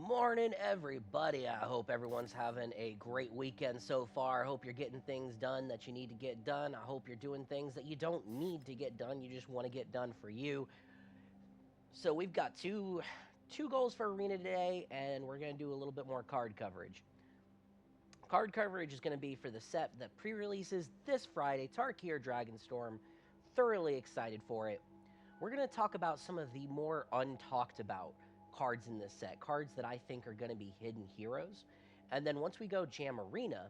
Morning, everybody. I hope everyone's having a great weekend so far. I hope you're getting things done that you need to get done. I hope you're doing things that you don't need to get done. You just want to get done for you. So we've got two goals for Arena today, and we're going to do a little bit more card coverage. Card coverage is going to be for the set that pre-releases this Friday, Tarkir Dragonstorm. Thoroughly excited for it. We're going to talk about some of the more untalked about cards in this set, cards that I think are going to be hidden heroes. And then once we go Jam Arena,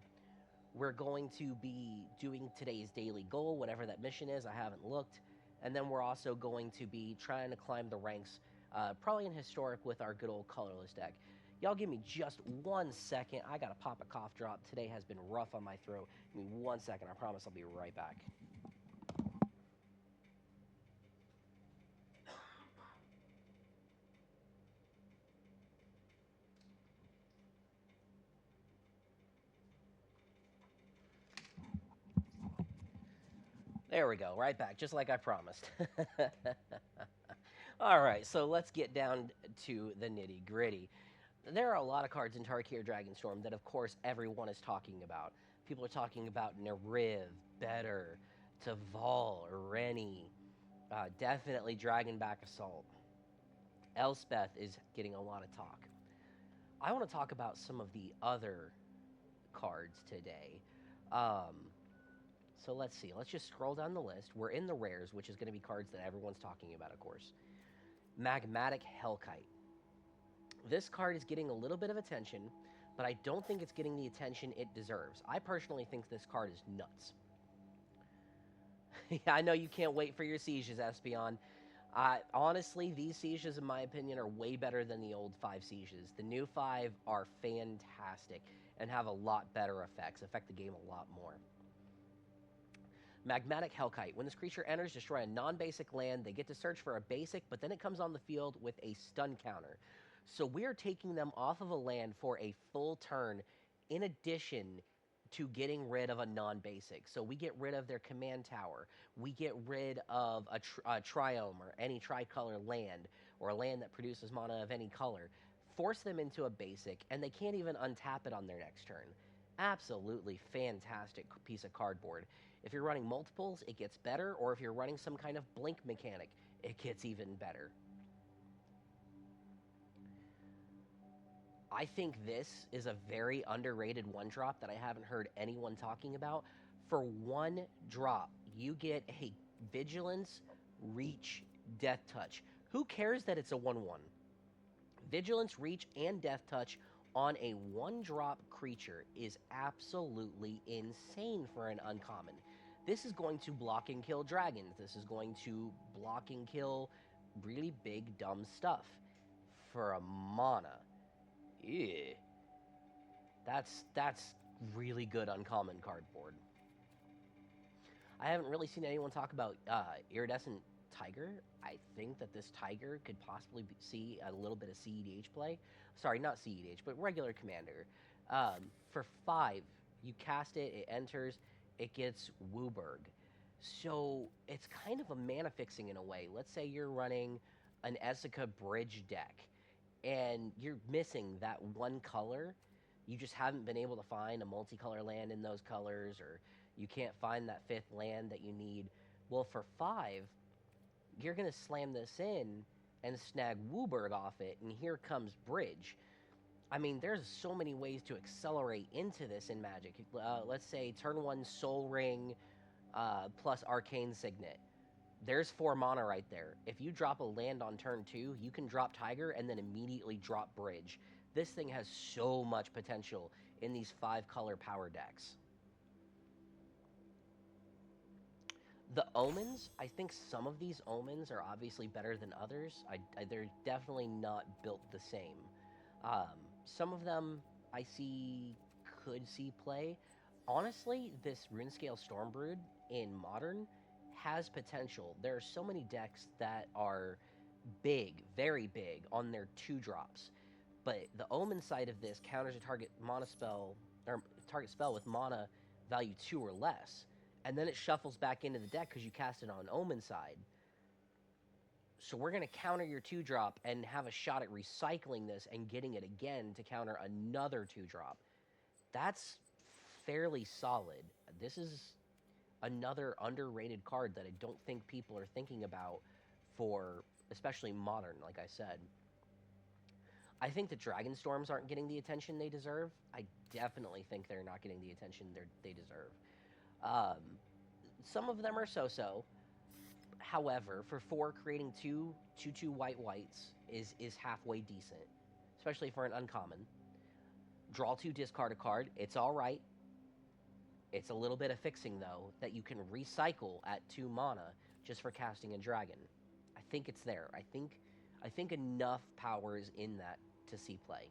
we're going to be doing today's daily goal, whatever that mission is. I haven't looked. And then we're also going to be trying to climb the ranks, probably in Historic with our good old colorless deck. Y'all give me just 1 second. I got to pop a cough drop. Today has been rough on my throat. Give me 1 second. I promise I'll be right back. There we go, right back, just like I promised. All right, so let's get down to the nitty gritty. There are a lot of cards in Tarkir Dragonstorm that, of course, everyone is talking about. People are talking about Nariv, Better, Taval, Rennie, definitely Dragonback Assault. Elspeth is getting a lot of talk. I want to talk about some of the other cards today. Um, So let's see. Let's just scroll down the list. We're in the rares, which is going to be cards that everyone's talking about, of course. Magmatic Hellkite. This card is getting a little bit of attention, but I don't think it's getting the attention it deserves. I personally think this card is nuts. Yeah, I know you can't wait for your sieges, Espeon. Honestly, these sieges, in my opinion, are way better than the old 5 sieges. The new 5 are fantastic and have a lot better effects, affect the game a lot more. Magmatic Hellkite. When this creature enters, destroy a non-basic land. They get to search for a basic, but then it comes on the field with a stun counter. So we're taking them off of a land for a full turn in addition to getting rid of a non-basic. So we get rid of their command tower. We get rid of a triome or any tricolor land or a land that produces mana of any color. Force them into a basic, and they can't even untap it on their next turn. Absolutely fantastic piece of cardboard. If you're running multiples, it gets better, or if you're running some kind of blink mechanic, it gets even better. I think this is a very underrated one drop that I haven't heard anyone talking about. For one drop, you get a Vigilance, Reach, Death Touch. Who cares that it's a 1/1? Vigilance, Reach, and Death Touch on a one drop creature is absolutely insane for an uncommon. This is going to block and kill dragons. This is going to block and kill really big, dumb stuff for a mana. Yeah. That's really good uncommon cardboard. I haven't really seen anyone talk about Iridescent Tiger. I think that this Tiger could possibly see a little bit of CEDH play. Sorry, not CEDH, but regular Commander. For 5, you cast it, it enters, it gets Wooburg. So it's kind of a mana fixing in a way. Let's say you're running an Ezeka Bridge deck and you're missing that one color. You just haven't been able to find a multicolor land in those colors, or you can't find that 5th land that you need. Well, for 5, you're going to slam this in and snag Wooburg off it, and here comes Bridge. I mean, there's so many ways to accelerate into this in Magic. Let's say turn 1 Soul Ring plus Arcane Signet. There's 4 mana right there. If you drop a land on turn 2, you can drop Tiger and then immediately drop Bridge. This thing has so much potential in these 5-color power decks. The omens, I think some of these omens are obviously better than others. They're definitely not built the same. Some of them I see could see play. Honestly, this Runescale Stormbrood in Modern has potential. There are so many decks that are big, very big, on their 2 drops. But the omen side of this counters a target mana spell, or target spell with mana value 2 or less. And then it shuffles back into the deck because you cast it on omen side. So we're going to counter your 2-drop and have a shot at recycling this and getting it again to counter another 2-drop. That's fairly solid. This is another underrated card that I don't think people are thinking about for especially modern, like I said. I think the Dragonstorms aren't getting the attention they deserve. I definitely think they're not getting the attention they deserve. Um, some of them are so-so. However, for 4, creating 2/2 whites is halfway decent, especially for an uncommon. Draw 2, discard a card. It's all right. It's a little bit of fixing, though, that you can recycle at 2 mana just for casting a dragon. I think it's there. I think enough power is in that to see play.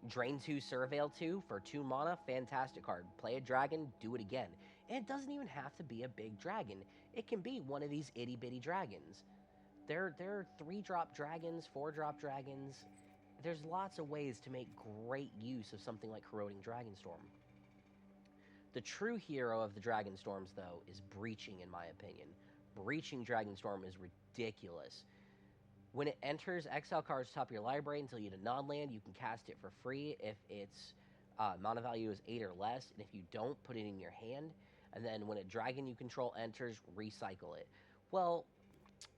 Drain 2, Surveil 2 for 2 mana, fantastic card. Play a dragon, do it again. And it doesn't even have to be a big dragon. It can be one of these itty-bitty dragons. There are 3-drop dragons, 4-drop dragons. There's lots of ways to make great use of something like Corroding Dragonstorm. The true hero of the Dragonstorms, though, is Breaching, in my opinion. Breaching Dragonstorm is ridiculous. When it enters, exile cards top of your library until you hit a non-land. You can cast it for free if its mana value is 8 or less, and if you don't, put it in your hand. And then when a dragon you control enters, recycle it. Well,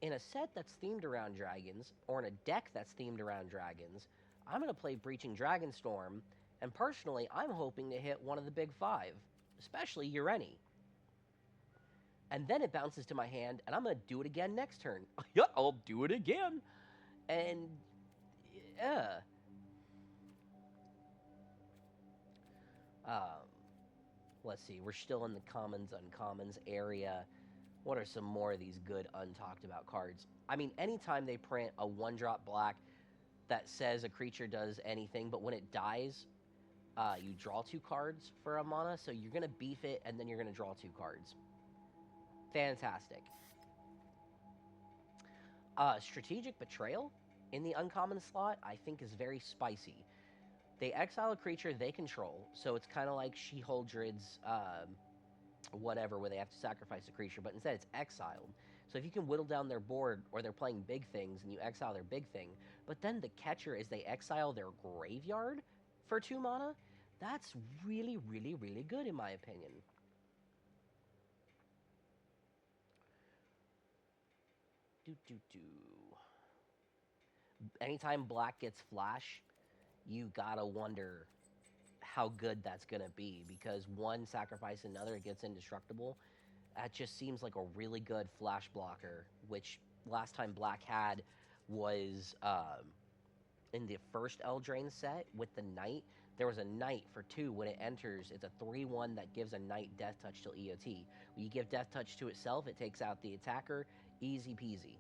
in a set that's themed around dragons, or in a deck that's themed around dragons, I'm going to play Breaching Dragonstorm, and personally, I'm hoping to hit one of the big 5, especially Ureni. And then it bounces to my hand, and I'm going to do it again next turn. Yeah, I'll do it again. And, yeah. Let's see, we're still in the commons, uncommons area. What are some more of these good untalked about cards? I mean, anytime they print a 1-drop black that says a creature does anything, but when it dies, you draw 2 cards for a mana, so you're going to beef it, and then you're going to draw 2 cards. Fantastic. Strategic Betrayal in the uncommon slot, I think, is very spicy. They exile a creature they control, so it's kind of like She-Holdred's whatever, where they have to sacrifice a creature, but instead it's exiled. So if you can whittle down their board, or they're playing big things, and you exile their big thing, but then the catcher is they exile their graveyard for 2 mana, that's really, really, really good in my opinion. Anytime black gets flash, you gotta wonder how good that's gonna be, because one sacrifice another, it gets indestructible. That just seems like a really good flash blocker, which last time black had was in the first Eldraine set with the Knight. There was a Knight for 2. When it enters, it's a 3/1 that gives a Knight Death Touch till EOT. When you give Death Touch to itself, it takes out the attacker. Easy peasy.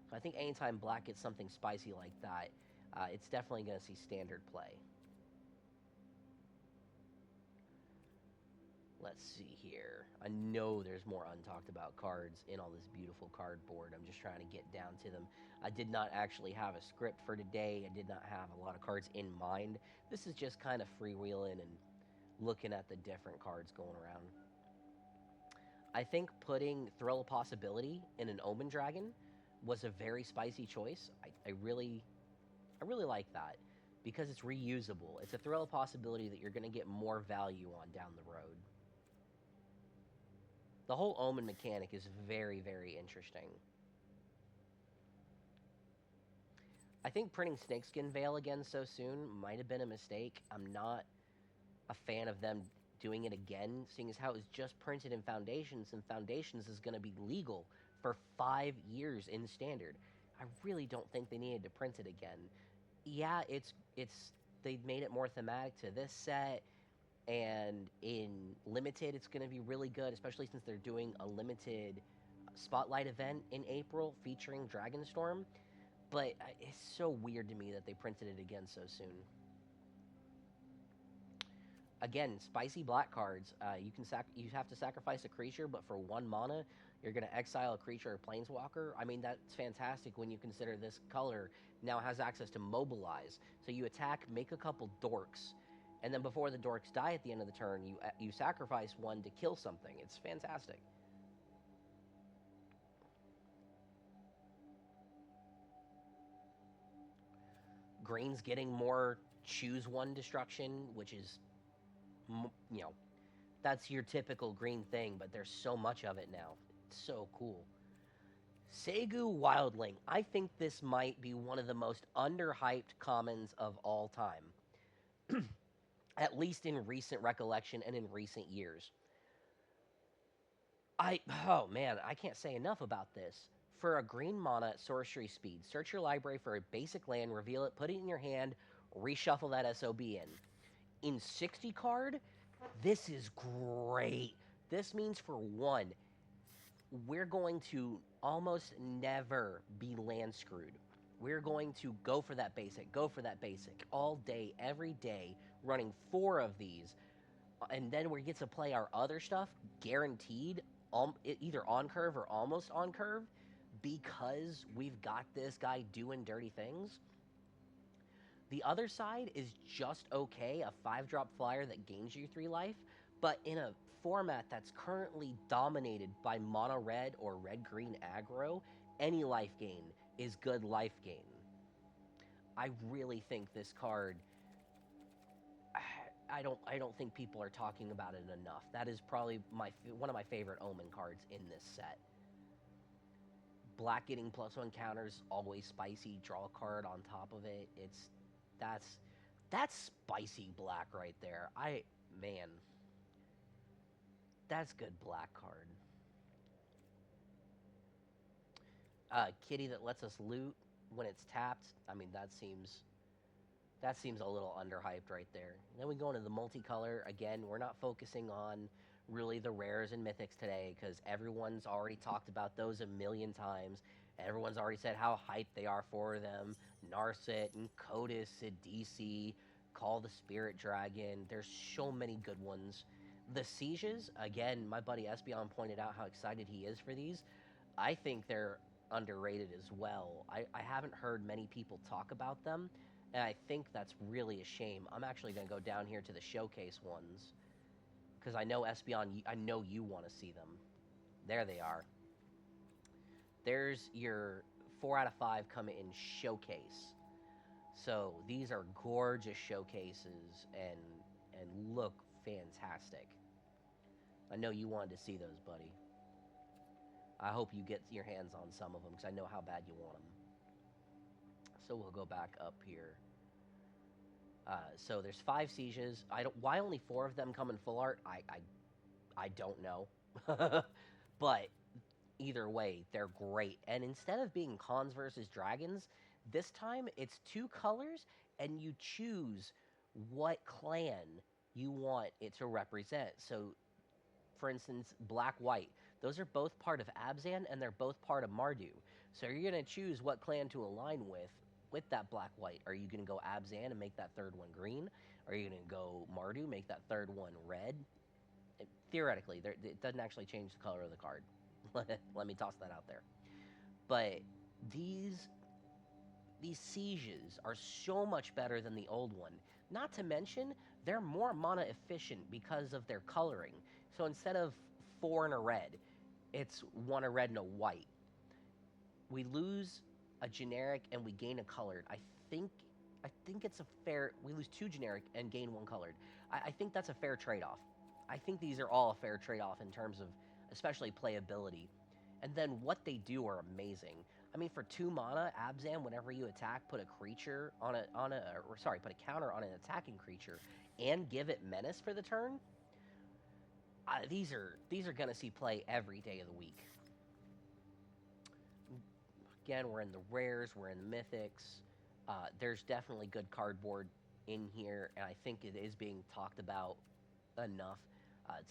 So I think anytime black gets something spicy like that, it's definitely going to see standard play. Let's see here. I know there's more untalked about cards in all this beautiful cardboard. I'm just trying to get down to them. I did not actually have a script for today. I did not have a lot of cards in mind. This is just kind of freewheeling and looking at the different cards going around. I think putting Thrill of Possibility in an Omen Dragon was a very spicy choice. I really like that because it's reusable. It's a Thrill of Possibility that you're going to get more value on down the road. The whole Omen mechanic is very, very interesting. I think printing Snakeskin Veil again so soon might have been a mistake. I'm not a fan of them doing it again, seeing as how it was just printed in Foundations, and Foundations is going to be legal for 5 years in Standard. I really don't think they needed to print it again. Yeah, it's they made it more thematic to this set, and in Limited it's going to be really good, especially since they're doing a limited spotlight event in April featuring Dragonstorm. But it's so weird to me that they printed it again so soon. Again, spicy black cards. You have to sacrifice a creature, but for 1 mana, you're going to exile a creature or planeswalker. I mean, that's fantastic when you consider this color now has access to mobilize. So you attack, make a couple dorks, and then before the dorks die at the end of the turn, you sacrifice one to kill something. It's fantastic. Green's getting more choose one destruction, which is, you know, that's your typical green thing, but there's so much of it now. It's so cool. Segu Wildling. I think this might be one of the most underhyped commons of all time, at least in recent recollection and in recent years. Oh man, I can't say enough about this. For a green mana at sorcery speed, search your library for a basic land, reveal it, put it in your hand, reshuffle that SOB in 60 card, this is great. This means, for one, we're going to almost never be land screwed. We're going to go for that basic all day, every day, running 4 of these. And then we get to play our other stuff guaranteed, either on curve or almost on curve, because we've got this guy doing dirty things. The other side is just okay, a 5-drop flyer that gains you 3 life, but in a format that's currently dominated by mono red or red green aggro, any life gain is good life gain. I really think this card, I don't think people are talking about it enough. That is probably one of my favorite Omen cards in this set. Black getting +1 counters, always spicy. Draw a card on top of it. That's spicy black right there. Man, that's good black card. Kitty that lets us loot when it's tapped. I mean, that seems a little underhyped right there. And then we go into the multicolor. Again, we're not focusing on really the rares and mythics today because everyone's already talked about those a million times. Everyone's already said how hyped they are for them. Narset and Codis, Sidisi, Call the Spirit Dragon. There's so many good ones. The Sieges, again, my buddy Espeon pointed out how excited he is for these. I think they're underrated as well. I haven't heard many people talk about them, and I think that's really a shame. I'm actually going to go down here to the showcase ones, because I know Espeon, I know you want to see them. There they are. There's your 4 out of 5 come in showcase. So these are gorgeous showcases and look fantastic. I know you wanted to see those, buddy. I hope you get your hands on some of them because I know how bad you want them. So we'll go back up here. So there's 5 sieges. Why only 4 of them come in full art? I don't know. But either way, they're great. And instead of being cons versus dragons, this time it's 2 colors and you choose what clan you want it to represent. So, for instance, black-white. Those are both part of Abzan and they're both part of Mardu. So you're going to choose what clan to align with that black-white. Are you going to go Abzan and make that third one green? Are you going to go Mardu, make that third one red? Theoretically, it doesn't actually change the color of the card. Let me toss that out there. But these sieges are so much better than the old one. Not to mention, they're more mana efficient because of their coloring. So instead of 4 and a red, it's 1 a red and a white. We lose a generic and we gain a colored. I think it's a fair. We lose 2 generic and gain 1 colored. I think that's a fair trade-off. I think these are all a fair trade-off in terms of especially playability. And then what they do are amazing. I mean, for 2 mana, Abzan, whenever you attack, put a creature put a counter on an attacking creature, and give it menace for the turn. These are gonna see play every day of the week. Again, we're in the rares, we're in the mythics. There's definitely good cardboard in here, and I think it is being talked about enough.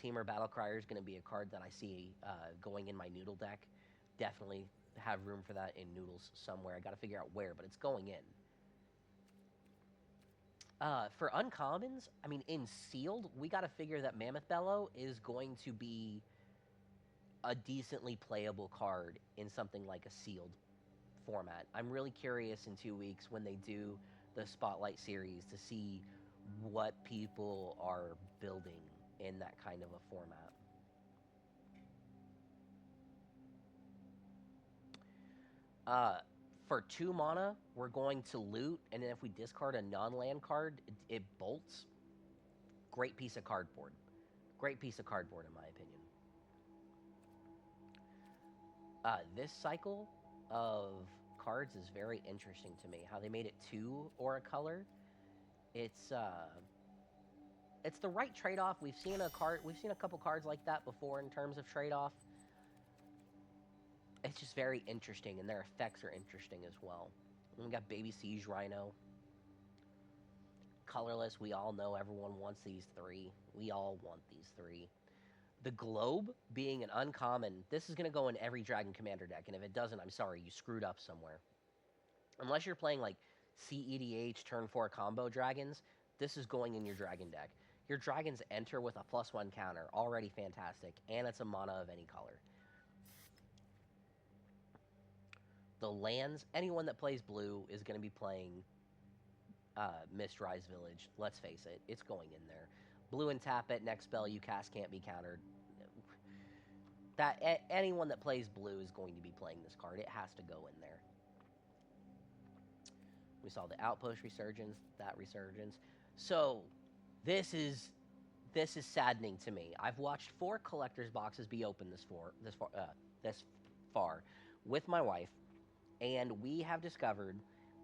Teamer Battlecryer is going to be a card that I see going in my Noodle deck. Definitely have room for that in Noodles somewhere. I got to figure out where, but it's going in. For uncommons, I mean, in sealed, we got to figure that Mammoth Bellow is going to be a decently playable card in something like a sealed format. I'm really curious in 2 weeks when they do the Spotlight series to see what people are building in that kind of a format. For 2 mana, we're going to loot, and then if we discard a non-land card, it bolts. Great piece of cardboard. Great piece of cardboard, in my opinion. This cycle of cards is very interesting to me. How they made it 2 or a color. It's it's the right trade-off. We've seen a couple cards like that before in terms of trade-off. It's just very interesting, and their effects are interesting as well. And we got Baby Siege Rhino. Colorless, we all know everyone wants these 3. We all want these 3. The Globe being an uncommon, this is going to go in every Dragon Commander deck, and if it doesn't, I'm sorry, you screwed up somewhere. Unless you're playing like CEDH turn 4 combo dragons, this is going in your Dragon deck. Your dragons enter with a +1 counter, already fantastic, and it's a mana of any color. The lands, anyone that plays blue is going to be playing Mistrise Village. Let's face it, it's going in there. Blue and tap it, next spell you cast can't be countered. Anyone that plays blue is going to be playing this card. It has to go in there. We saw the Outpost Resurgence, that Resurgence. So, this is saddening to me. I've watched 4 collector's boxes be opened this far with my wife, and we have discovered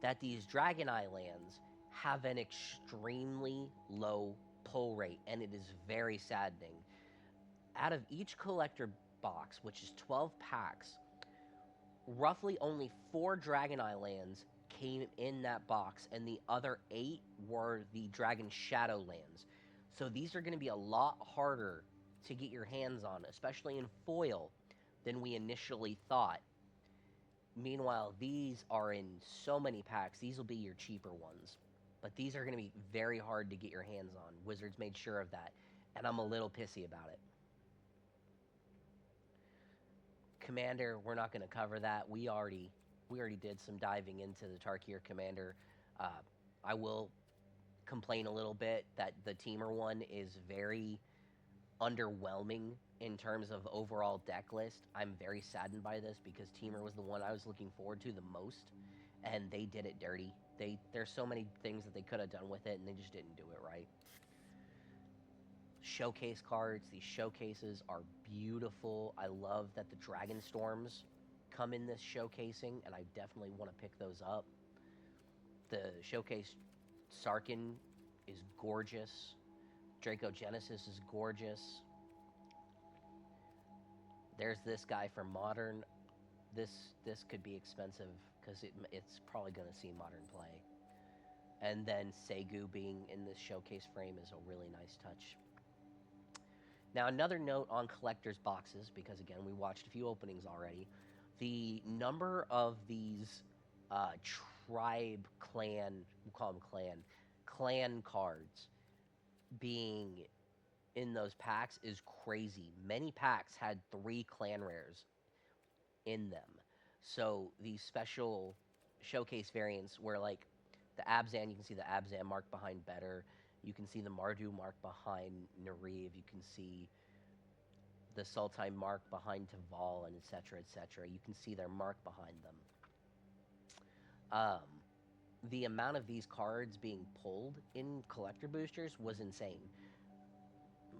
that these Dragon Eye lands have an extremely low pull rate, and it is very saddening. Out of each collector box, which is 12 packs, roughly only 4 Dragon Eye lands came in that box, and the other 8 were the Dragon Shadow lands. So these are going to be a lot harder to get your hands on, especially in foil, than we initially thought. Meanwhile, these are in so many packs. These will be your cheaper ones. But these are going to be very hard to get your hands on. Wizards made sure of that, and I'm a little pissy about it. Commander, we're not going to cover that. We already did some diving into the Tarkir Commander. I will complain a little bit that the Teamer one is very underwhelming in terms of overall deck list. I'm very saddened by this because Teamer was the one I was looking forward to the most, and they did it dirty. There's so many things that they could have done with it, and they just didn't do it right. Showcase cards. These showcases are beautiful. I love that the Dragonstorms come in this showcasing, and I definitely want to pick those up. The showcase Sarkin is gorgeous. Draco Genesis is gorgeous. There's this guy for Modern. This could be expensive because it's probably going to see Modern play. And then Segu being in this showcase frame is a really nice touch. Now, another note on collector's boxes, because again, we watched a few openings already. The number of these tribe, clan, we'll call them clan cards being in those packs is crazy. Many packs had 3 clan rares in them. So these special showcase variants where, like, the Abzan, you can see the Abzan mark behind Better. You can see the Mardu mark behind Nareev. You can see the Sultai mark behind Taval, and etc., etc. You can see their mark behind them. The amount of these cards being pulled in collector boosters was insane.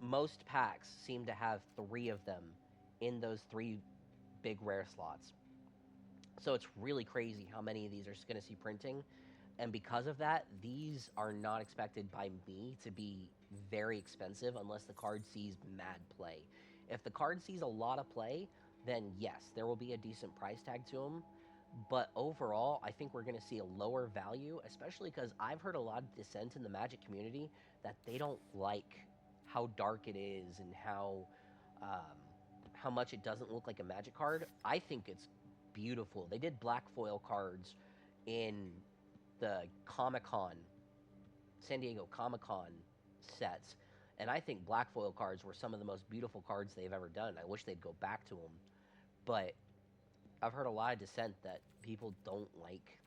Most packs seem to have 3 of them in those 3 big rare slots. So it's really crazy how many of these are going to see printing. And because of that, these are not expected by me to be very expensive unless the card sees mad play. If the card sees a lot of play, then yes, there will be a decent price tag to them. But overall, I think we're going to see a lower value, especially because I've heard a lot of dissent in the Magic community that they don't like how dark it is and how much it doesn't look like a Magic card. I think it's beautiful. They did black foil cards in the Comic-Con, San Diego Comic-Con sets, and I think black foil cards were some of the most beautiful cards they've ever done. I wish they'd go back to them, but I've heard a lot of dissent that people don't like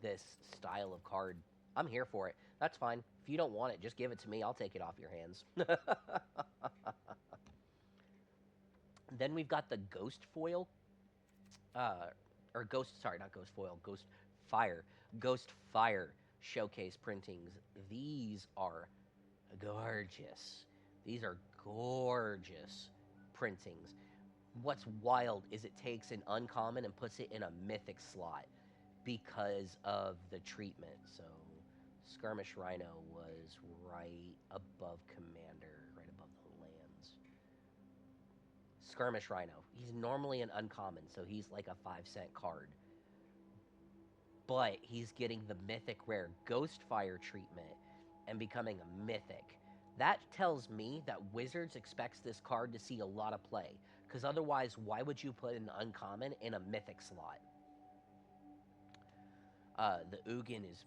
this style of card. I'm here for it. That's fine. If you don't want it, just give it to me. I'll take it off your hands. Then we've got the Ghost Foil or Ghost, sorry, not Ghost Foil, Ghost Fire showcase printings. These are gorgeous. These are gorgeous printings. What's wild is it takes an uncommon and puts it in a mythic slot because of the treatment. So Skirmish Rhino was right above Commander, right above the lands. Skirmish Rhino. He's normally an uncommon, so he's like a 5-cent card. But he's getting the mythic rare Ghostfire treatment and becoming a mythic. That tells me that Wizards expects this card to see a lot of play. Because otherwise, why would you put an uncommon in a mythic slot? The Ugin is,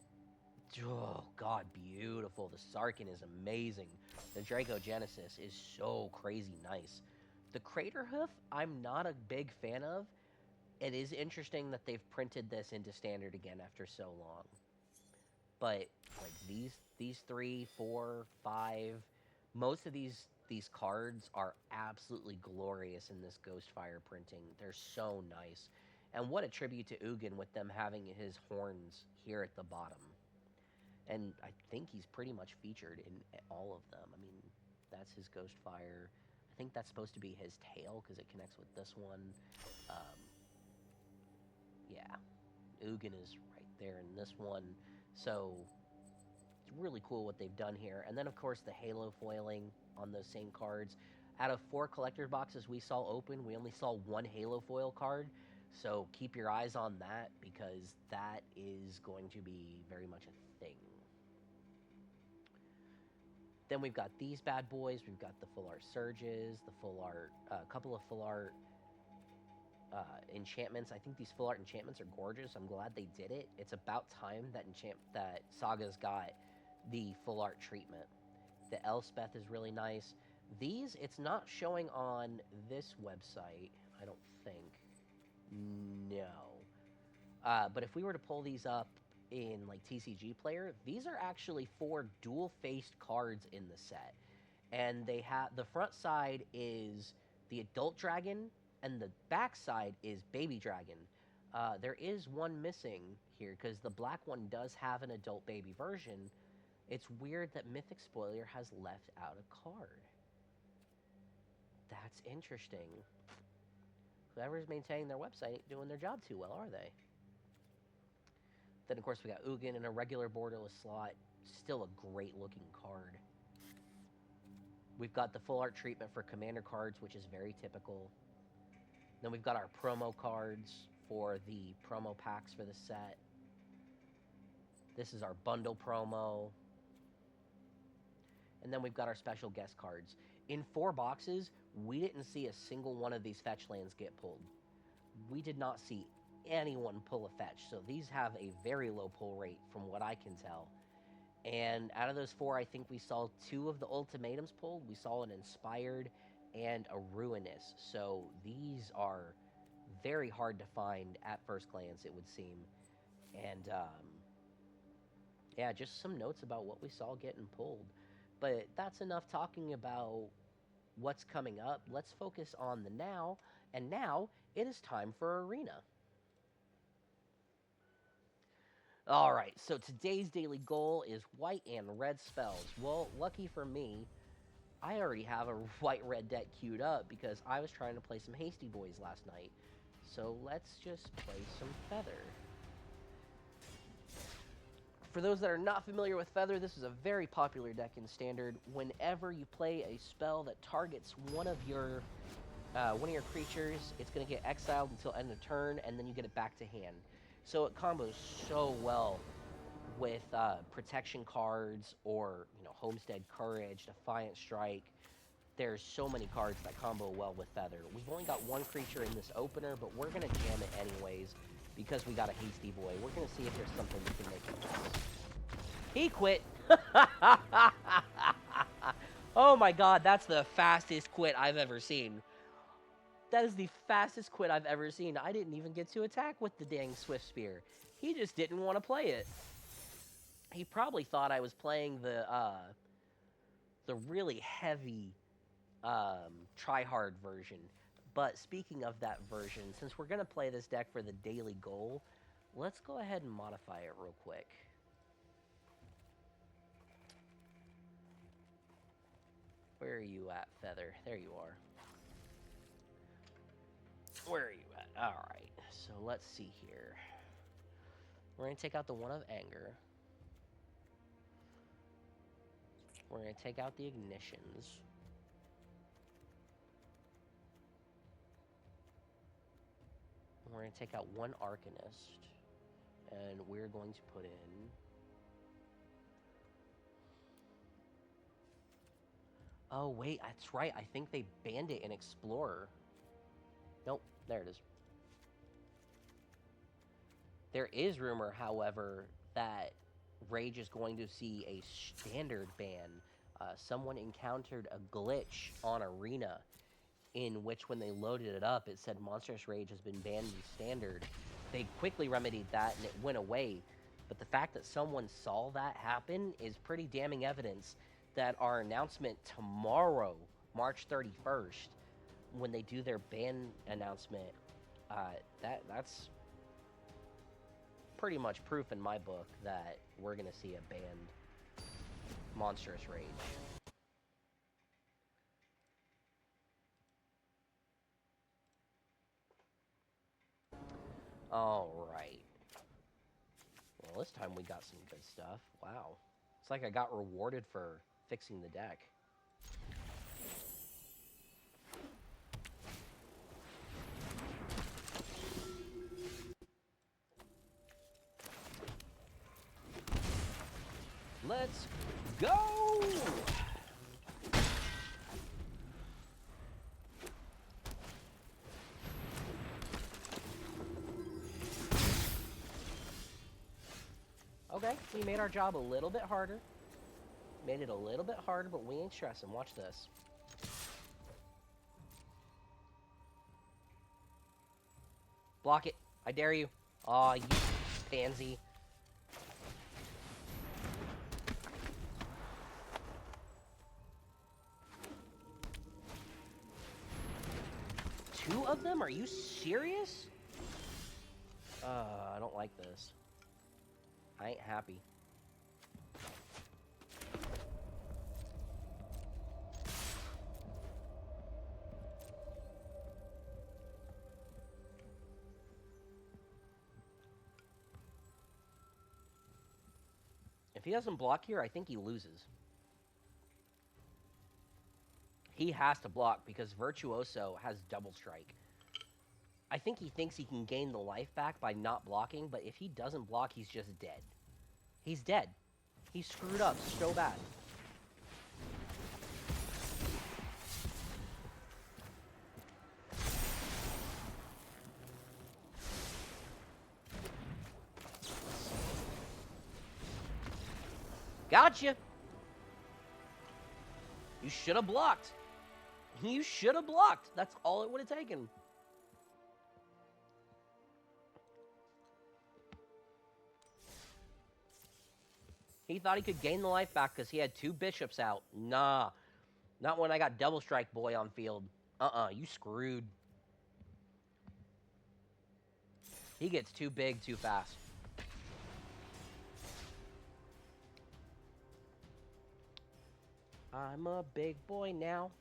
oh god, beautiful. The Sarkhan is amazing. The Dracogenesis is so crazy nice. The Crater Hoof, I'm not a big fan of. It is interesting that they've printed this into Standard again after so long. But like these 3, 4, 5, most of these cards are absolutely glorious in this Ghostfire printing. They're so nice. And what a tribute to Ugin with them having his horns here at the bottom. And I think he's pretty much featured in all of them. I mean, that's his Ghostfire. I think that's supposed to be his tail because it connects with this one. Yeah, Ugin is right there in this one. So it's really cool what they've done here. And then, of course, the Halo foiling on those same cards. Out of 4 collector boxes we saw open, we only saw 1 Halo foil card. So keep your eyes on that because that is going to be very much a thing. Then we've got these bad boys. We've got the full art Surges, the full art, a couple of full art enchantments. I think these full art enchantments are gorgeous. I'm glad they did it. It's about time that Saga's got the full art treatment. The Elspeth is really nice. These, it's not showing on this website, I don't think. No. But if we were to pull these up in like TCG Player, these are actually 4 dual-faced cards in the set. And they have, the front side is the adult dragon, and the back side is baby dragon. There is one missing here, because the black one does have an adult baby version. It's weird that Mythic Spoiler has left out a card. That's interesting. Whoever's maintaining their website ain't doing their job too well, are they? Then, of course, we got Ugin in a regular borderless slot. Still a great-looking card. We've got the full art treatment for Commander cards, which is very typical. Then we've got our promo cards for the promo packs for the set. This is our bundle promo. And then we've got our special guest cards. In 4 boxes, we didn't see a single one of these fetch lands get pulled. We did not see anyone pull a fetch, so these have a very low pull rate from what I can tell. And out of those 4, I think we saw 2 of the ultimatums pulled. We saw an Inspired and a Ruinous. So these are very hard to find at first glance, it would seem. And yeah, just some notes about what we saw getting pulled. But that's enough talking about what's coming up. Let's focus on the now. And now it is time for Arena. All right, so today's daily goal is white and red spells. Well, lucky for me, I already have a white-red deck queued up because I was trying to play some Hasty Boys last night. So let's just play some Feather. For those that are not familiar with Feather, this is a very popular deck in Standard. Whenever you play a spell that targets one of your creatures, it's going to get exiled until end of turn, and then you get it back to hand. So it combos so well with protection cards or Homestead Courage, Defiant Strike. There's so many cards that combo well with Feather. We've only got 1 creature in this opener, but we're going to jam it anyways because we got a Hasty Boy. We're going to see if there's something we can make it miss. He quit! Oh my god, that's the fastest quit I've ever seen. That is the fastest quit I've ever seen. I didn't even get to attack with the dang Swift Spear. He just didn't want to play it. He probably thought I was playing the really heavy try-hard version. But speaking of that version, since we're going to play this deck for the daily goal, let's go ahead and modify it real quick. Where are you at, Feather? There you are. Where are you at? Alright, so let's see here. We're going to take out the One of Anger. We're going to take out the Ignitions. We're going to take out one Arcanist. And we're going to put in... Oh, wait, that's right. I think they banned it in Explorer. Nope, there it is. There is rumor, however, that Rage is going to see a standard ban. Someone encountered a glitch on Arena in which when they loaded it up, it said Monstrous Rage has been banned in standard. They quickly remedied that and it went away. But the fact that someone saw that happen is pretty damning evidence that our announcement tomorrow, March 31st, when they do their ban announcement, that's pretty much proof in my book that we're going to see a banned Monstrous Rage. Alright. Well, this time we got some good stuff. Wow. It's like I got rewarded for fixing the deck. Let's go! Okay, we made our job a little bit harder. Made it a little bit harder, but we ain't stressing. Watch this. Block it. I dare you. Aw, you pansy. Two of them? Are you serious? I don't like this. I ain't happy. If he doesn't block here, I think he loses. He has to block because Virtuoso has double strike. I think he thinks he can gain the life back by not blocking, but if he doesn't block, he's just dead. He's dead. He's screwed up so bad. Gotcha! You should have blocked. You should have blocked. That's all it would have taken. He thought he could gain the life back because he had two bishops out. Nah. Not when I got double strike boy on field. You screwed. He gets too big too fast. I'm a big boy now.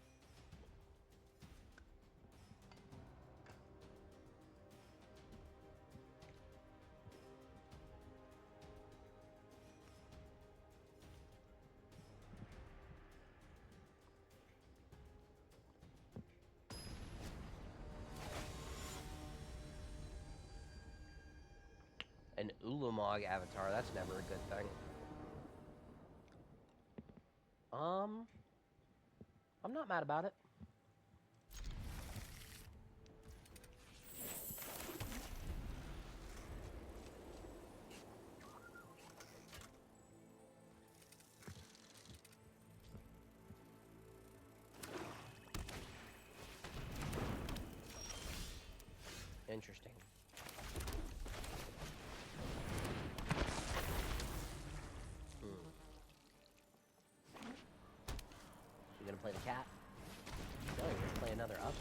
An Ulamog avatar, that's never a good thing. I'm not mad about it. Interesting. You gonna play the cat? No, you're gonna play another oven.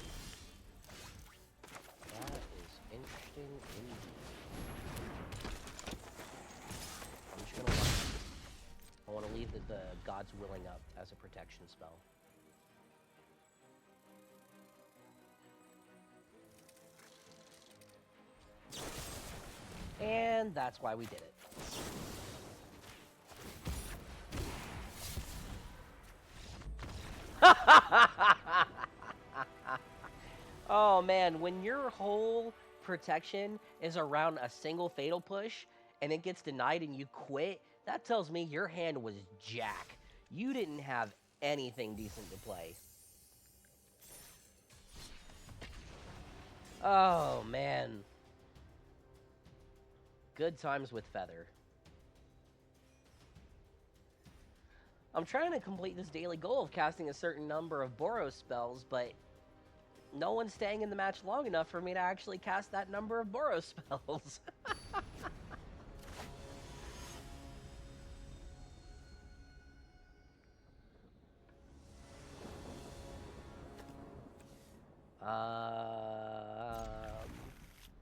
the God's Willing up as a protection spell. And that's why we did it. Oh man, when your whole protection is around a single fatal push and it gets denied and you quit, that tells me your hand was jack. You didn't have anything decent to play. Oh man. Good times with Feather. I'm trying to complete this daily goal of casting a certain number of Boros spells, but no one's staying in the match long enough for me to actually cast that number of Boros spells.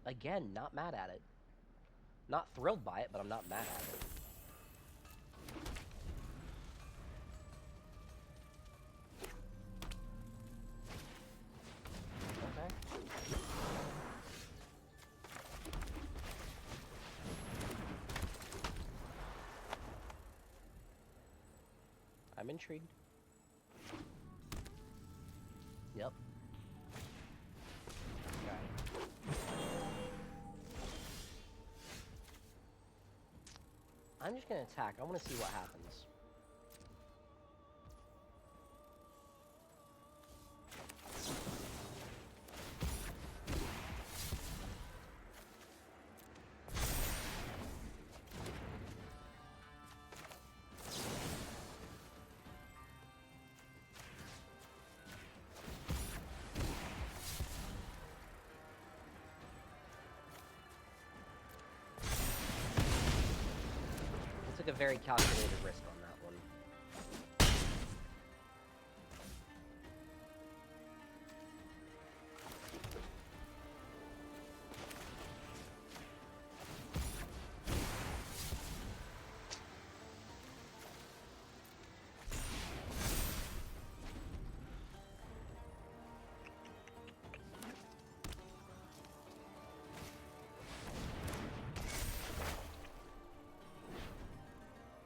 Again, not mad at it. Not thrilled by it, but I'm not mad at it. Okay. I'm intrigued. Yep. I'm just gonna attack. I want to see what happens. Took a very calculated risk on that one.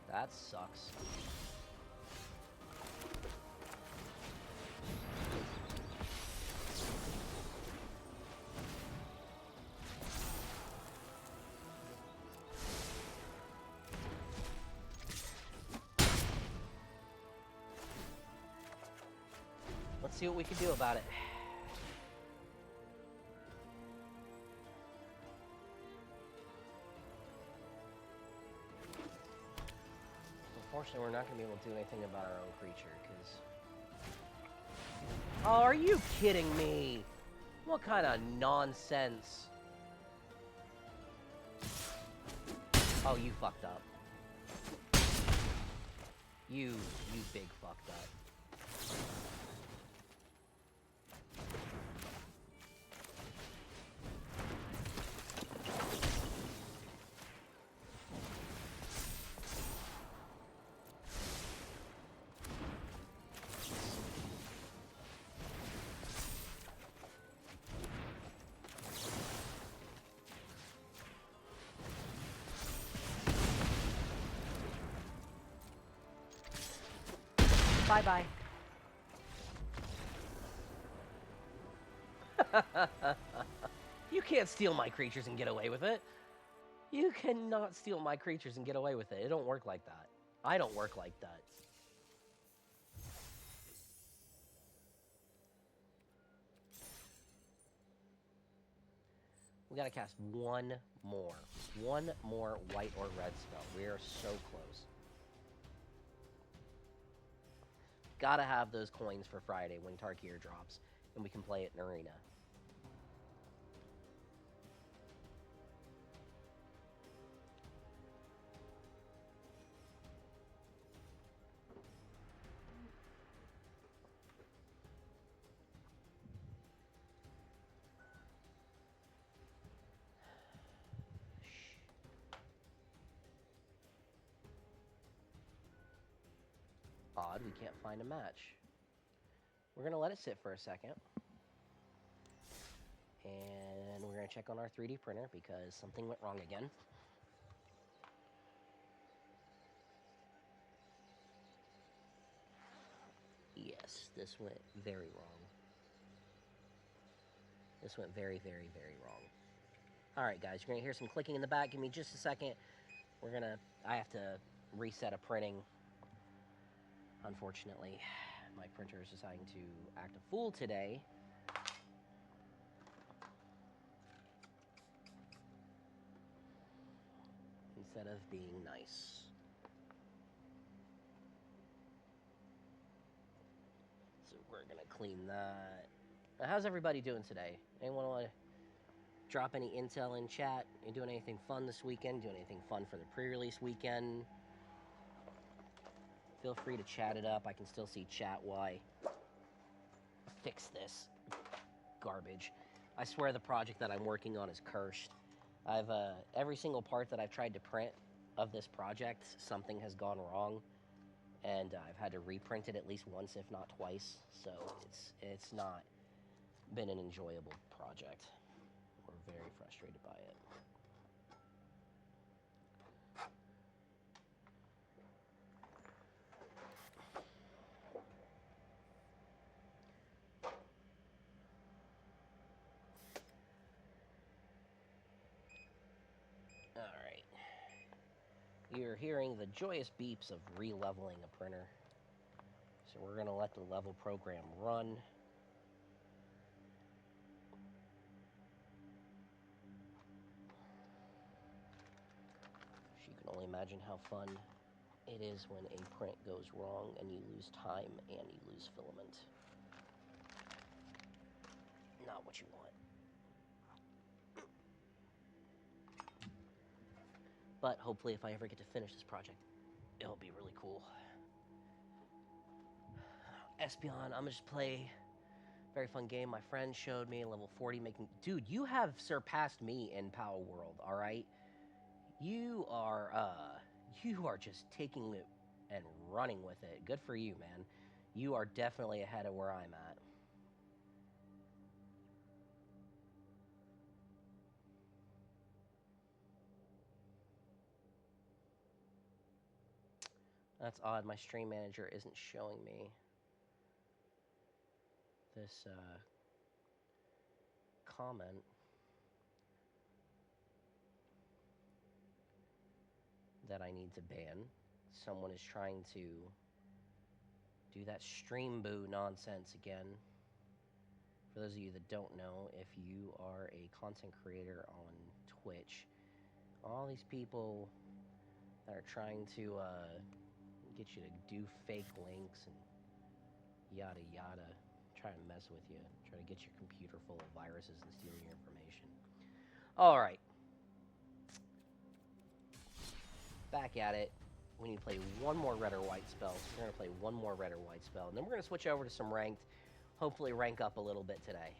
That sucks. Let's see what we can do about it. Unfortunately, we're not going to be able to do anything about our own creature, because... Oh, are you kidding me? What kind of nonsense? Oh, you fucked up. You big fucked up. Bye-bye. You can't steal my creatures and get away with it. You cannot steal my creatures and get away with it. It don't work like that. I don't work like that. We gotta cast one more. One more white or red spell. We are so close. Gotta have those coins for Friday when Tarkir drops, and we can play it in Arena. odd. We can't find a match. We're going to let it sit for a second. And we're going to check on our 3D printer because something went wrong again. Yes, this went very wrong. This went very, very, very wrong. All right, guys, you're going to hear some clicking in the back. Give me just a second. I have to reset a printing. Unfortunately, my printer is deciding to act a fool today. Instead of being nice. So we're going to clean that. Now, how's everybody doing today? Anyone want to drop any intel in chat? You doing anything fun this weekend? Doing anything fun for the pre-release weekend? Feel free to chat it up. I can still see chat while I fix this garbage. I swear the project that I'm working on is cursed. I've every single part that I've tried to print of this project, something has gone wrong, and I've had to reprint it at least once, if not twice. So it's not been an enjoyable project. We're very frustrated by it. Alright. You're hearing the joyous beeps of re-leveling a printer. So we're going to let the level program run. You can only imagine how fun it is when a print goes wrong and you lose time and you lose filament. Not what you want. But hopefully if I ever get to finish this project, it'll be really cool. Espion, I'm gonna just play. Very fun game. My friend showed me level 40 making... Dude, you have surpassed me in Power World, alright? You are just taking it and running with it. Good for you, man. You are definitely ahead of where I'm at. That's odd. My stream manager isn't showing me this comment. That I need to ban. Someone is trying to do that stream boo nonsense again. For those of you that don't know, if you are a content creator on Twitch, all these people that are trying to get you to do fake links and yada yada, try to mess with you, try to get your computer full of viruses and steal your information. All right. Back at it. We need to play one more red or white spell. So we're going to play one more red or white spell. And then we're going to switch over to some ranked. Hopefully rank up a little bit today.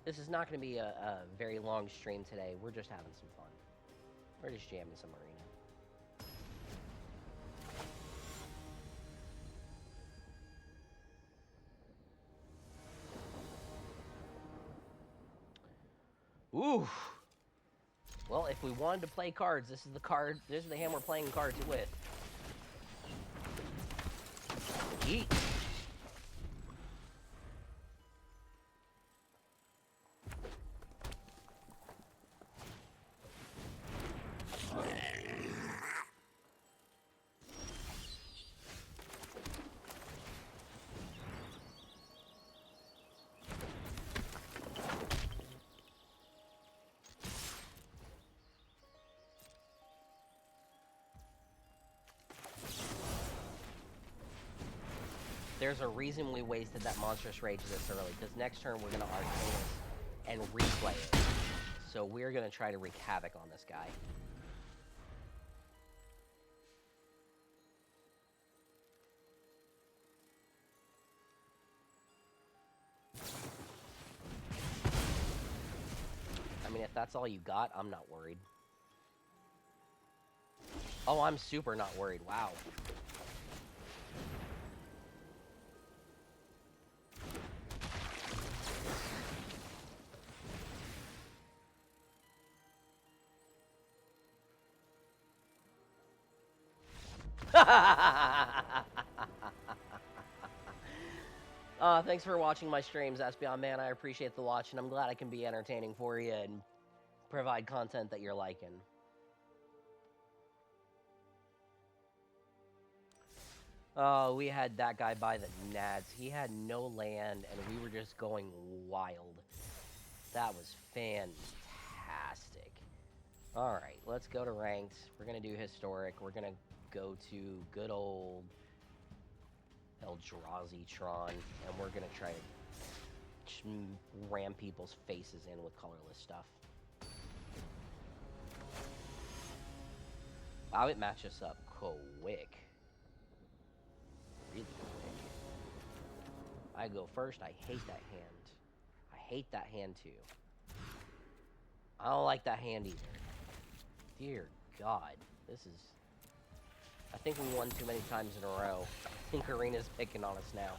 This is not going to be a very long stream today. We're just having some fun. We're just jamming some arena. Ooh. Well, if we wanted to play cards, this is the card. This is the hand we're playing cards with. Yeet. There's a reason we wasted that Monstrous Rage this early, because next turn we're going to Arcanus and replay it. So we're going to try to wreak havoc on this guy. I mean, if that's all you got, I'm not worried. Oh, I'm super not worried. Wow. Thanks for watching my streams, Espeon Man. I appreciate the watch, and I'm glad I can be entertaining for you and provide content that you're liking. Oh, we had that guy by the Nads. He had no land, and we were just going wild. That was fantastic. Alright, let's go to ranked. We're going to do historic. We're going to go to good old Eldrazi-tron, and we're going to try to ram people's faces in with colorless stuff. Wow, it matched us up quick. Really quick. I go first. I hate that hand. I hate that hand too. I don't like that hand either. Dear God, this is... I think we won too many times in a row. I think Arena's picking on us now.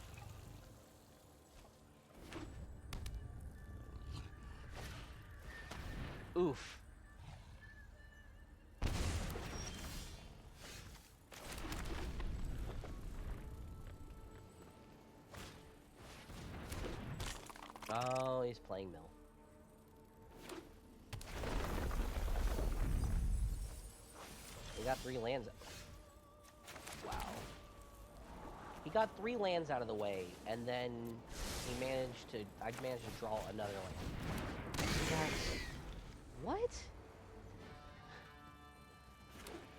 Oof. Oh, he's playing Mill. He got 3 lands. Wow. He got 3 lands out of the way, and then I managed to draw another land. What?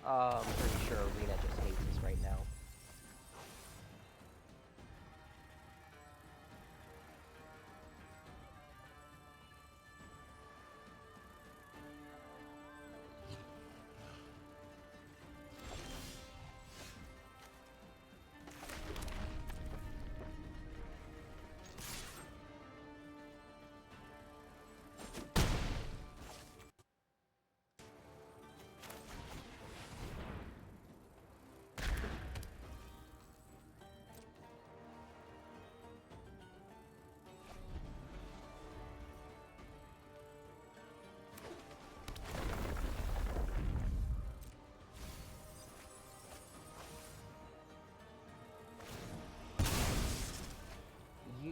I'm pretty sure Arena just hates us right now.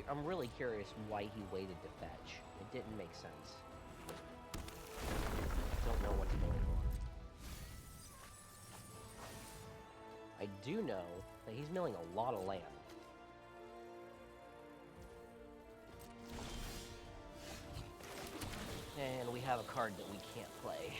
I'm really curious why he waited to fetch. It didn't make sense. Don't know what's going on. I do know that he's milling a lot of land. And we have a card that we can't play.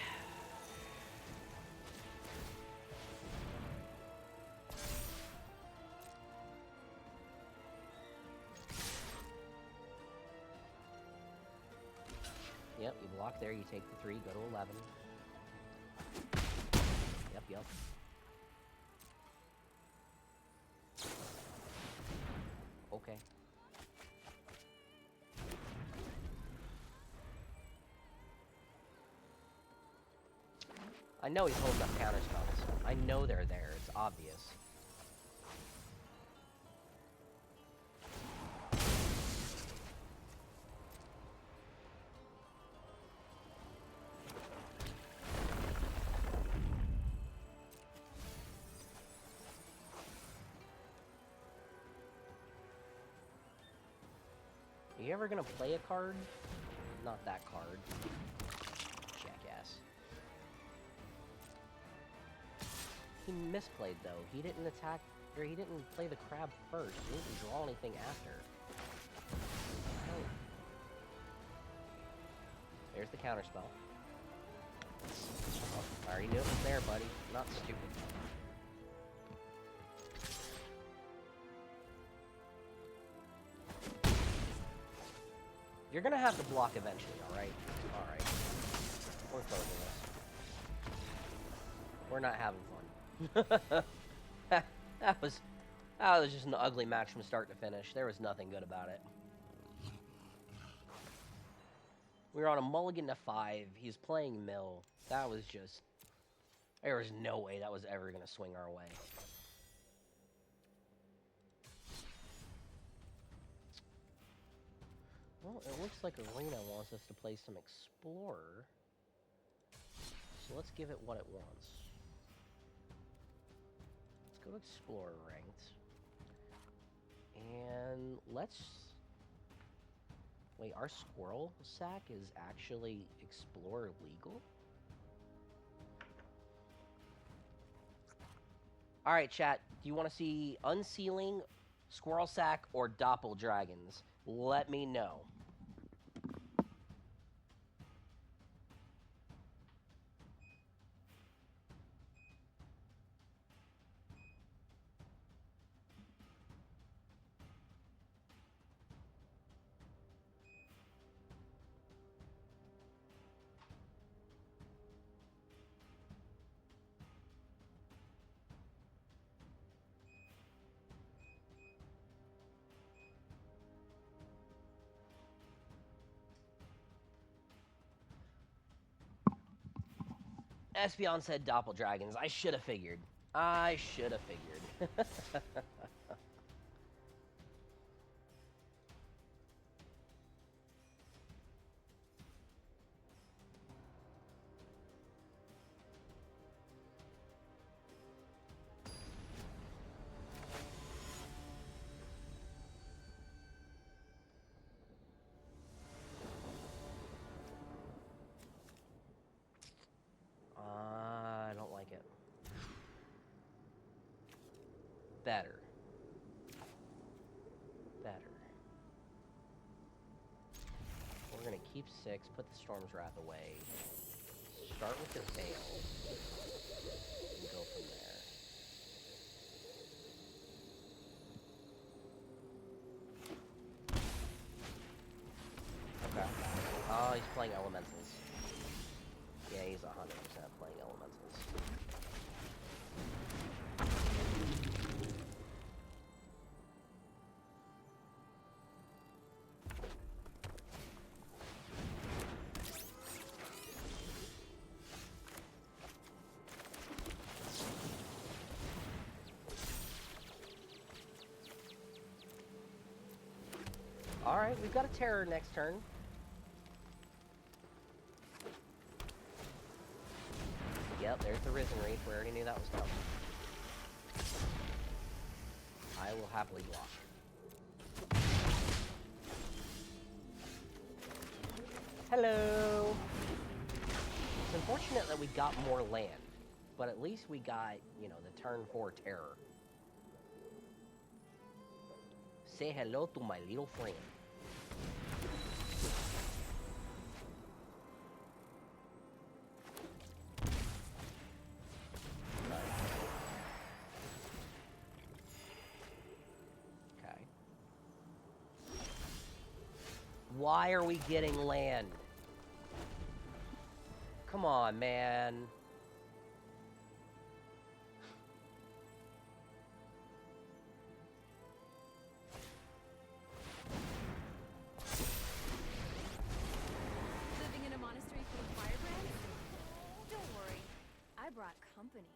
Yep, you block there, you take the 3, go to 11. Yep. Okay. I know he's holding up counterspells. I know they're there, it's obvious. Are you ever gonna play a card? Not that card. Jackass. He misplayed though. He didn't attack, or he didn't play the crab first. He didn't draw anything after. Oh. There's the counterspell. Oh, I already knew it was there, buddy. I'm not stupid. You're gonna have to block eventually, alright? Alright. We're closing this. We're not having fun. that was just an ugly match from start to finish. There was nothing good about it. We were on a mulligan to 5. He's playing Mill. That was just... There was no way that was ever going to swing our way. Well, it looks like Arena wants us to play some Explorer. So let's give it what it wants. Let's go to Explorer ranked. And let's... Wait, our Squirrel sack is actually Explorer legal? Alright, chat. Do you want to see Unsealing, Squirrel Sack, or Doppel Dragons? Let me know. Espeon said Doppel Dragons. I should have figured. I should have figured. I don't like it. Better. Better. We're gonna keep 6, put the Storm's Wrath away. Start with the Veil. And go from there. Okay. Oh, he's playing Elementals. Yeah, he's 100% playing Elementals. Alright, we've got a Terror next turn. Yep, there's the Risen Wraith. We already knew that was coming. I will happily block. Hello! It's unfortunate that we got more land, but at least we got, you know, the turn 4 Terror. Say hello to my little friend. Why are we getting land? Come on, man. Living in a monastery full of firebrands? Don't worry, I brought company.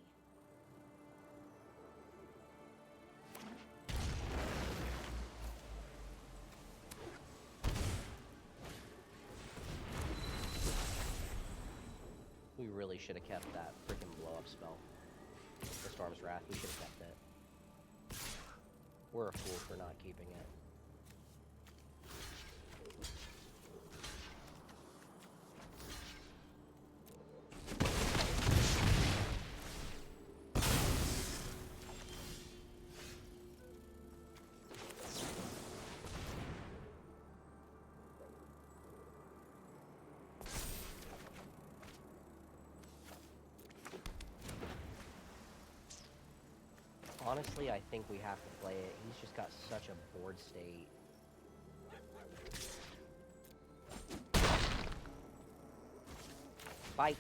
We really should have kept that freaking blow-up spell. The Storm's Wrath, we should have kept it. We're a fool for not keeping it. Honestly, I think we have to play it. He's just got such a board state. Fight!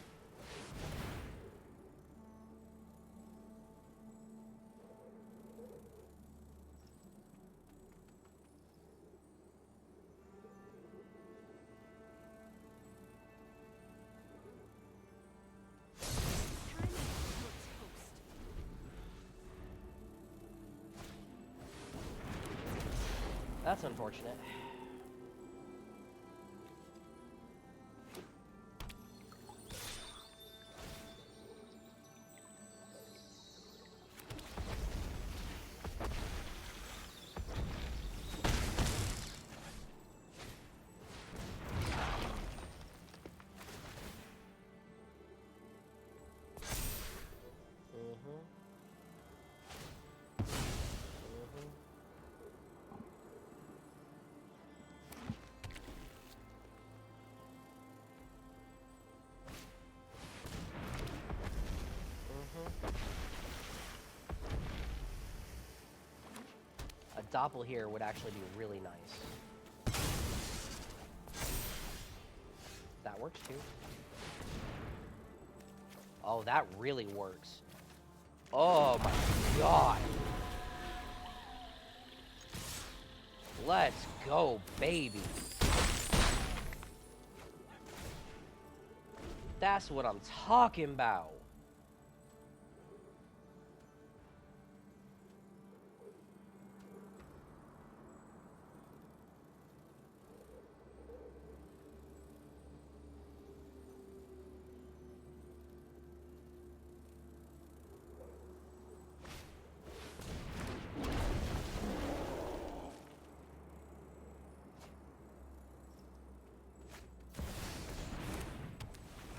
that's unfortunate. A doppel here would actually be really nice. That works too. Oh, that really works. Oh my god. Let's go, baby. That's what I'm talking about.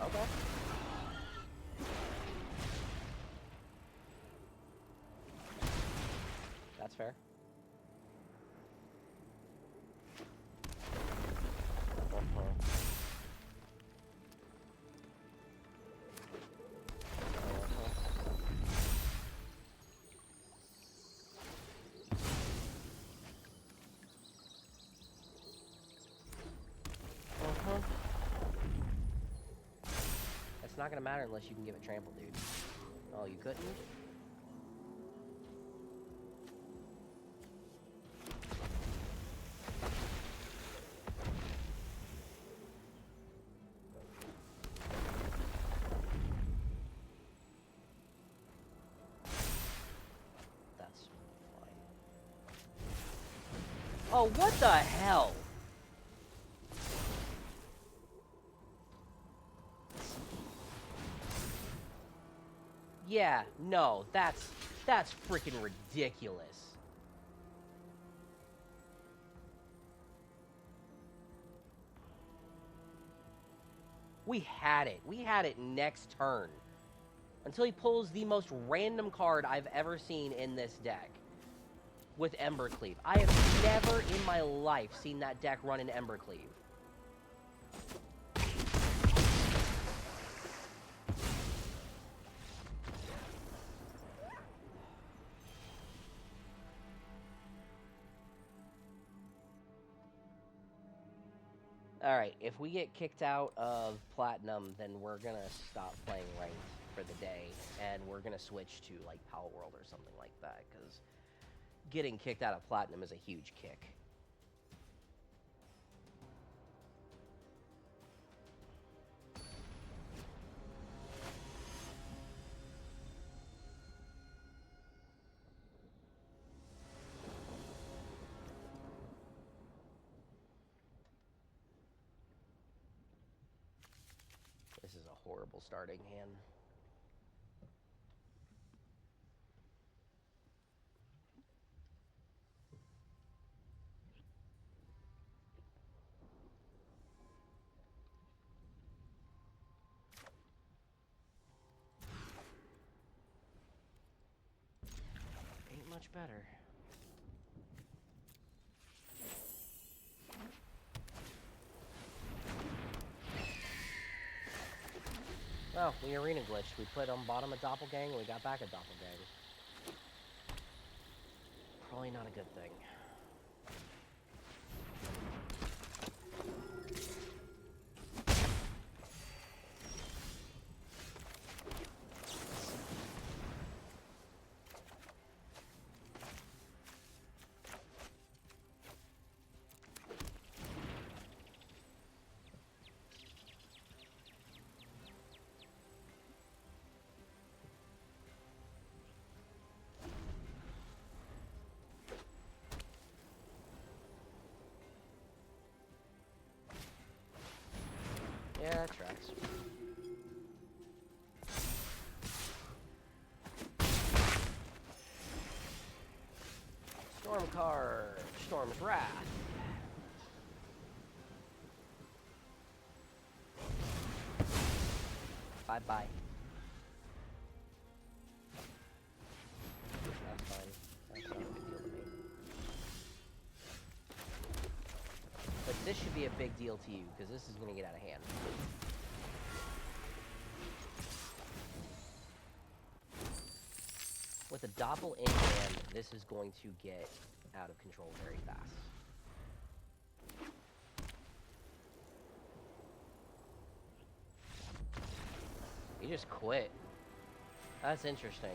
Okay. That's fair. It's not gonna matter unless you can give it trample, dude. Oh, you couldn't? That's fine. Oh, what the hell? Yeah, no, that's freaking ridiculous. We had it. We had it next turn. Until he pulls the most random card I've ever seen in this deck. With Embercleave. I have never in my life seen that deck run an Embercleave. Alright, if we get kicked out of Platinum, then we're gonna stop playing Ranked for the day, and we're gonna switch to, like, Power World or something like that, because getting kicked out of Platinum is a huge kick. This is a horrible starting hand. Ain't much better. Oh, we arena glitched. We put on bottom a doppelgang, and we got back a doppelgang. Probably not a good thing. card, Storm's Wrath. Bye-bye. That's fine. That's not a big deal to me. But this should be a big deal to you, because this is going to get out of hand. With a Doppel in hand, this is going to get out of control very fast. He just quit. That's interesting.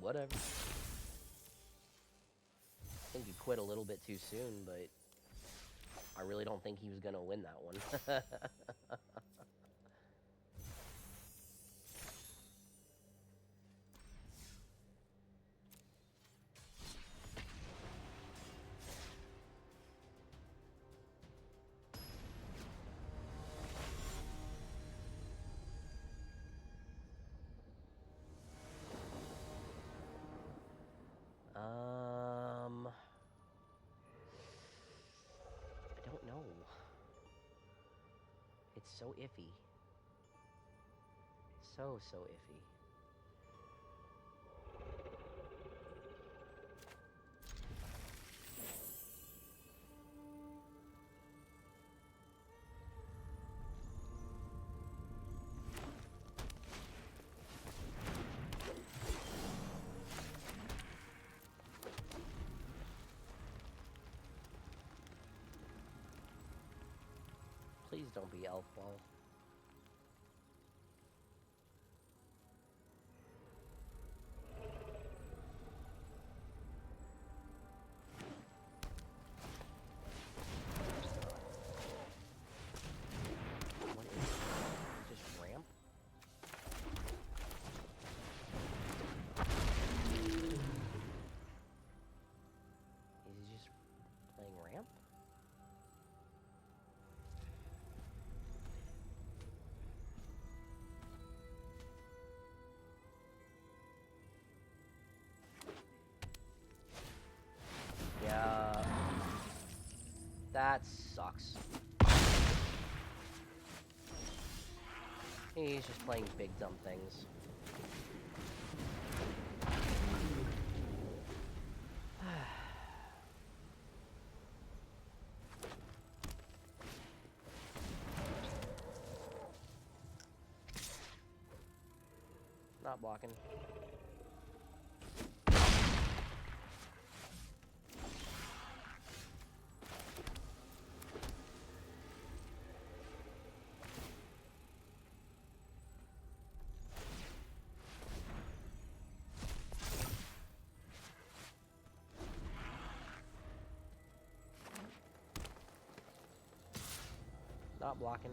Whatever. I think he quit a little bit too soon, but I really don't think he was going to win that one. I don't know. It's so iffy. So iffy. Please don't be Elf Ball. What is it? Just ramp? Is he just playing ramp? Yeah. That sucks. He's just playing big dumb things. Not blocking. Not blocking.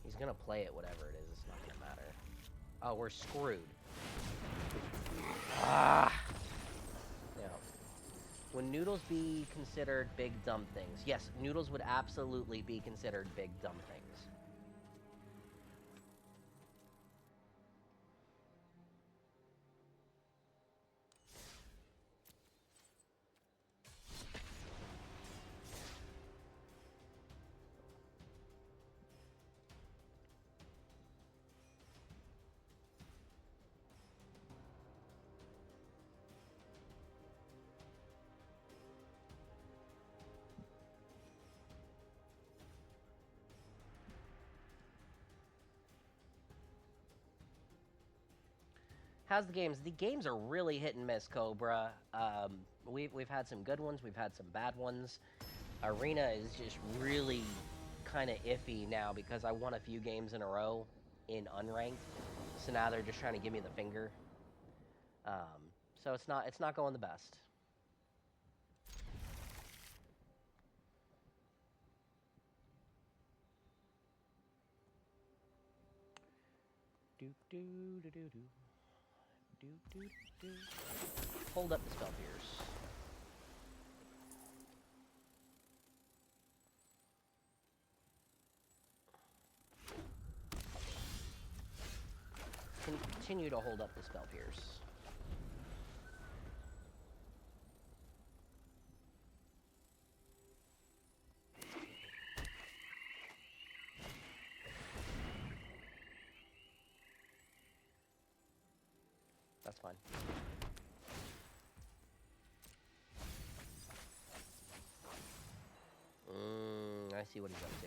He's gonna play it, whatever it is. It's not gonna matter. Oh, we're screwed. Ah! Yeah. Would noodles be considered big dumb things? Yes, noodles would absolutely be considered big dumb things. How's the games? The games are really hit and miss, Cobra. we've had some good ones, we've had some bad ones. Arena is just really kind of iffy now because I won a few games in a row in unranked, so now they're just trying to give me the finger. So it's not going the best. Do do do do do do do do. Hold up the spell pierce. Continue to hold up the spell pierce. That's fine. I see what he's up to.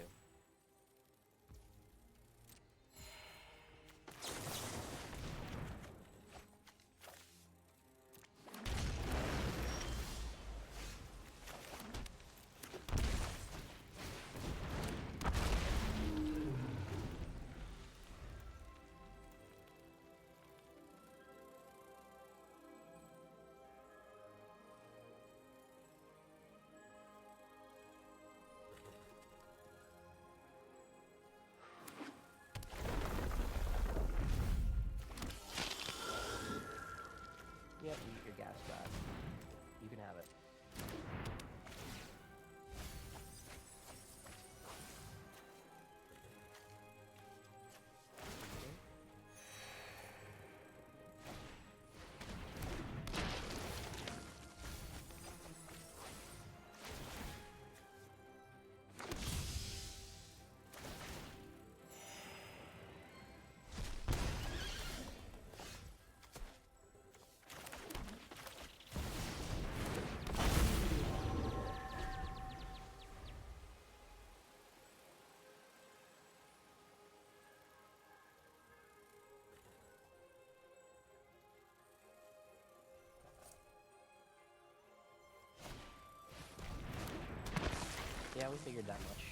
Yep, eat your gas back. You can have it. Yeah, we figured that much.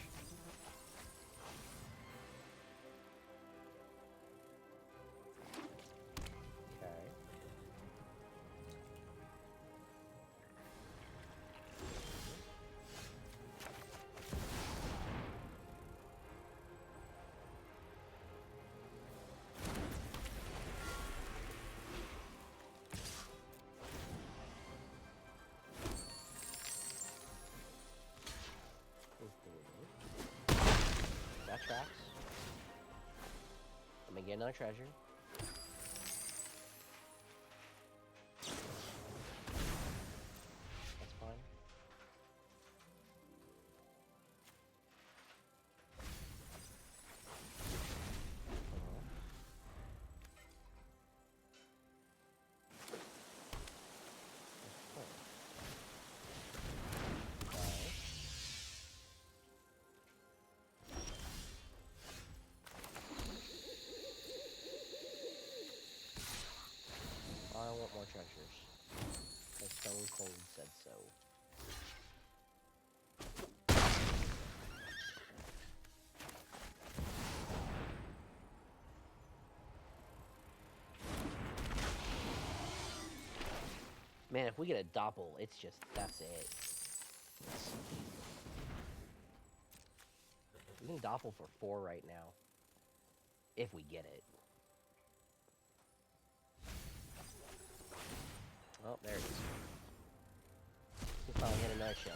Okay. That tracks. I'm gonna get another treasure. That's fine. I want more treasures. Because Stone Cold said so. Man, if we get a doppel, it's just, that's it. We can doppel for 4 right now. If we get it. Oh, there it is. We finally hit another shell.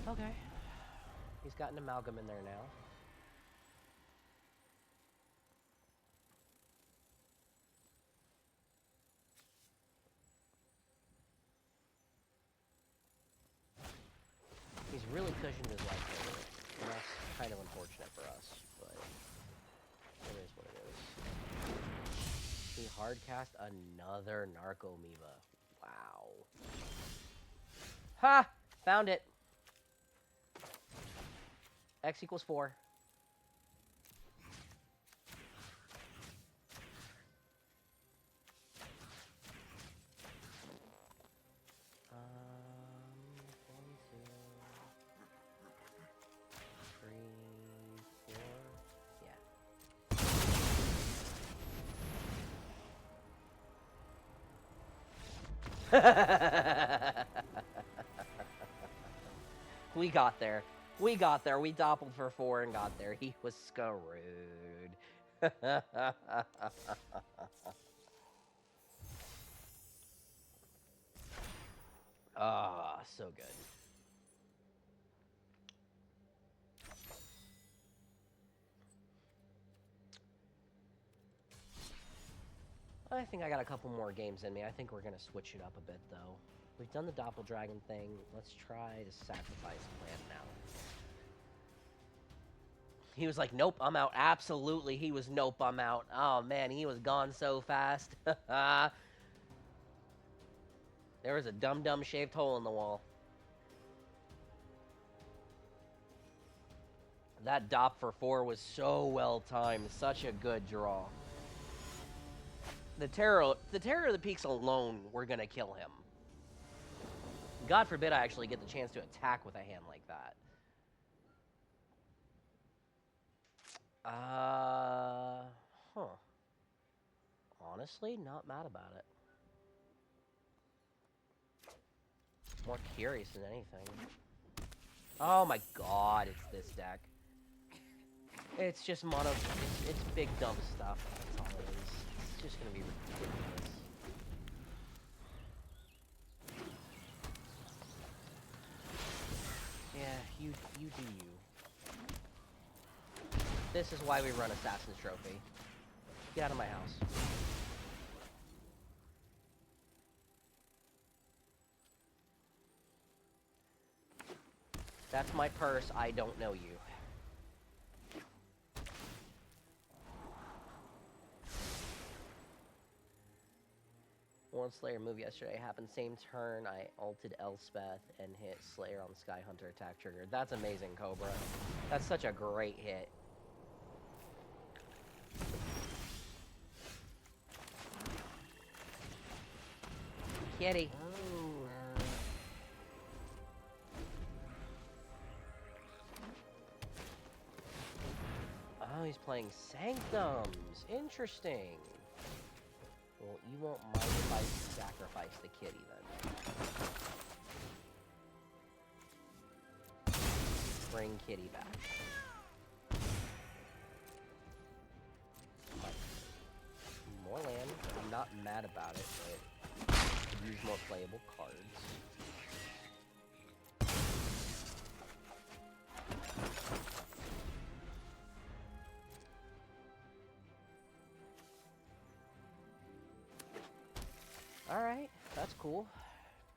Okay. He's got an amalgam in there now. He's really cushioned his life over it, and that's kind of unfortunate for us, but it is what it is. He hard cast another Narco Amoeba. Wow. Ha! Found it. X equals 4. One, two, 3, 4. Yeah. We got there. We got there. We doppeled for 4 and got there. He was screwed. Ah, so good. I think I got a couple more games in me. I think we're going to switch it up a bit, though. We've done the Doppeldragon thing. Let's try to sacrifice Plan now. He was like, nope, I'm out. Absolutely, he was nope, I'm out. Oh, man, he was gone so fast. There was a dumb shaved hole in the wall. That dop for 4 was so well timed. Such a good draw. The Terror of the Peaks alone, we're going to kill him. God forbid I actually get the chance to attack with a hand like that. Honestly, not mad about it. More curious than anything. Oh my god, it's this deck. It's just mono... It's big dumb stuff. That's all it is. It's just gonna be ridiculous. Yeah, you do you. This is why we run Assassin's Trophy. Get out of my house. That's my purse. I don't know you. One Slayer move yesterday happened same turn. I ulted Elspeth and hit Slayer on Sky Hunter attack trigger. That's amazing, Cobra. That's such a great hit. Kitty. Oh, he's playing Sanctums. Interesting. Well, you won't mind if I sacrifice the kitty, then. Bring kitty back. More land. I'm not mad about it, but could use more playable cards. Alright, that's cool.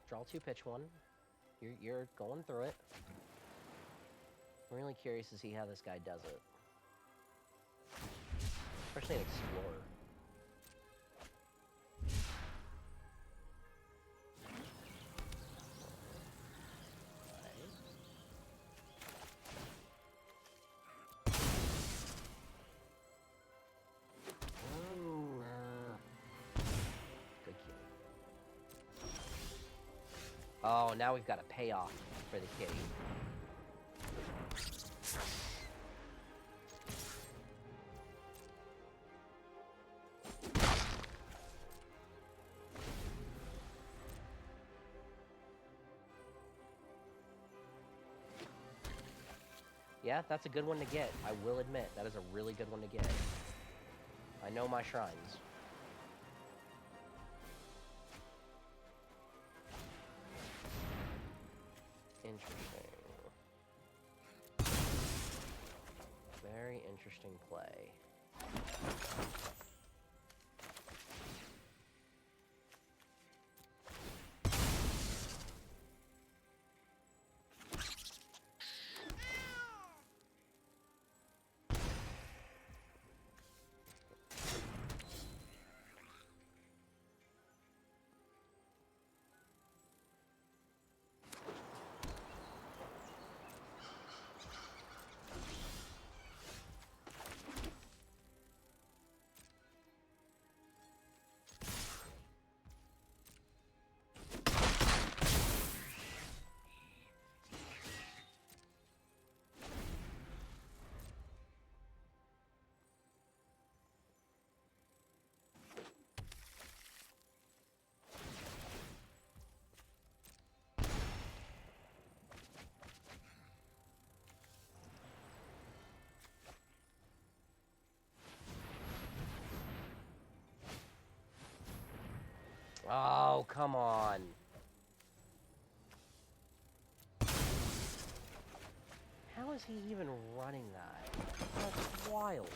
Draw 2, pitch 1. You're going through it. I'm really curious to see how this guy does it. Especially an Explorer. Oh, now we've got a payoff for the kitty. Yeah, that's a good one to get. I will admit, that is a really good one to get. I know my shrines. Interesting. Very interesting play. come on. How is he even running that? That's wild.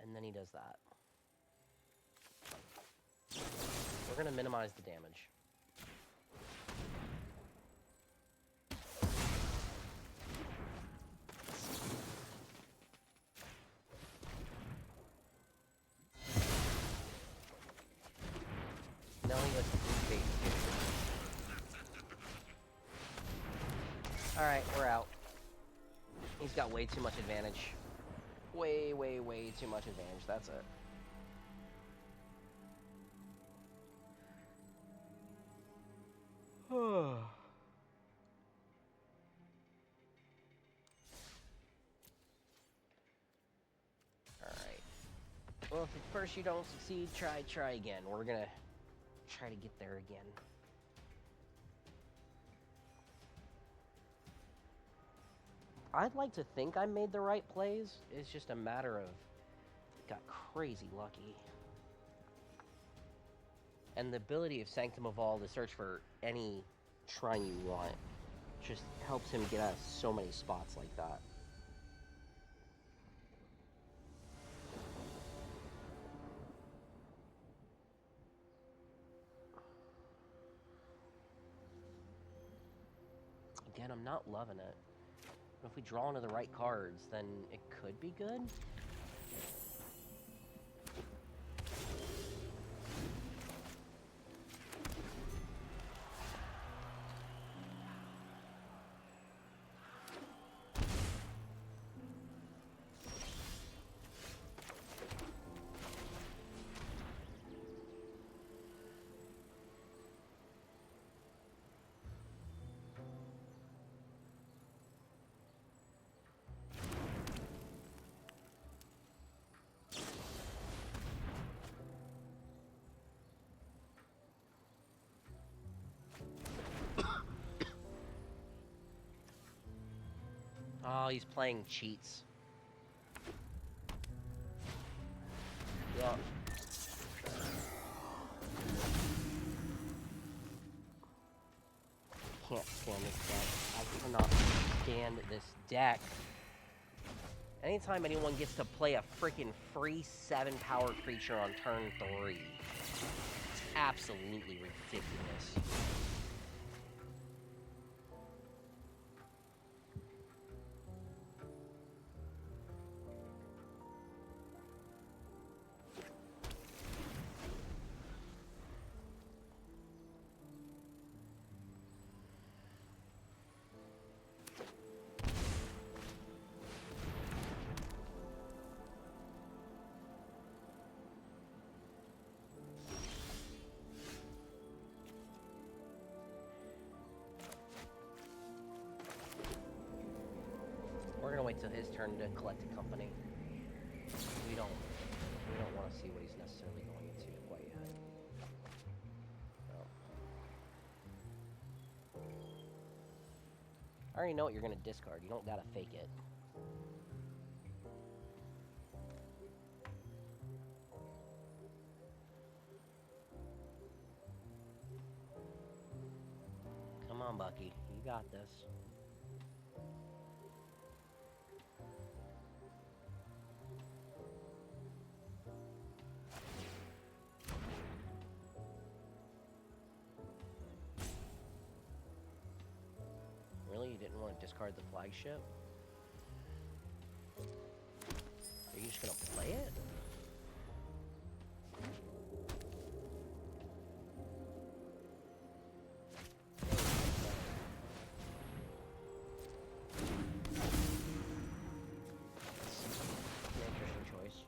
And then he does that. We're going to minimize the damage. Now he goes to bait. Alright, we're out. He's got way too much advantage. Way, way, way too much advantage. That's it. Alright. Well, if at first you don't succeed, try again. We're gonna try to get there again. I'd like to think I made the right plays. It's just a matter of got crazy lucky. And the ability of Sanctum of All to search for any shrine you want just helps him get out of so many spots like that. Again, I'm not loving it. But if we draw into the right cards, then it could be good. Oh, he's playing cheats. Yeah. Can't stand this deck. I cannot stand this deck. Anytime anyone gets to play a freaking free 7-power creature on turn 3, it's absolutely ridiculous. We're gonna wait till his turn to collect a company. We don't want to see what he's necessarily going into quite yet. No. I already know what you're gonna discard. You don't gotta fake it. Come on, Bucky. You got this. Really? You didn't want to discard the flagship? Are you just gonna play it? Interesting choice.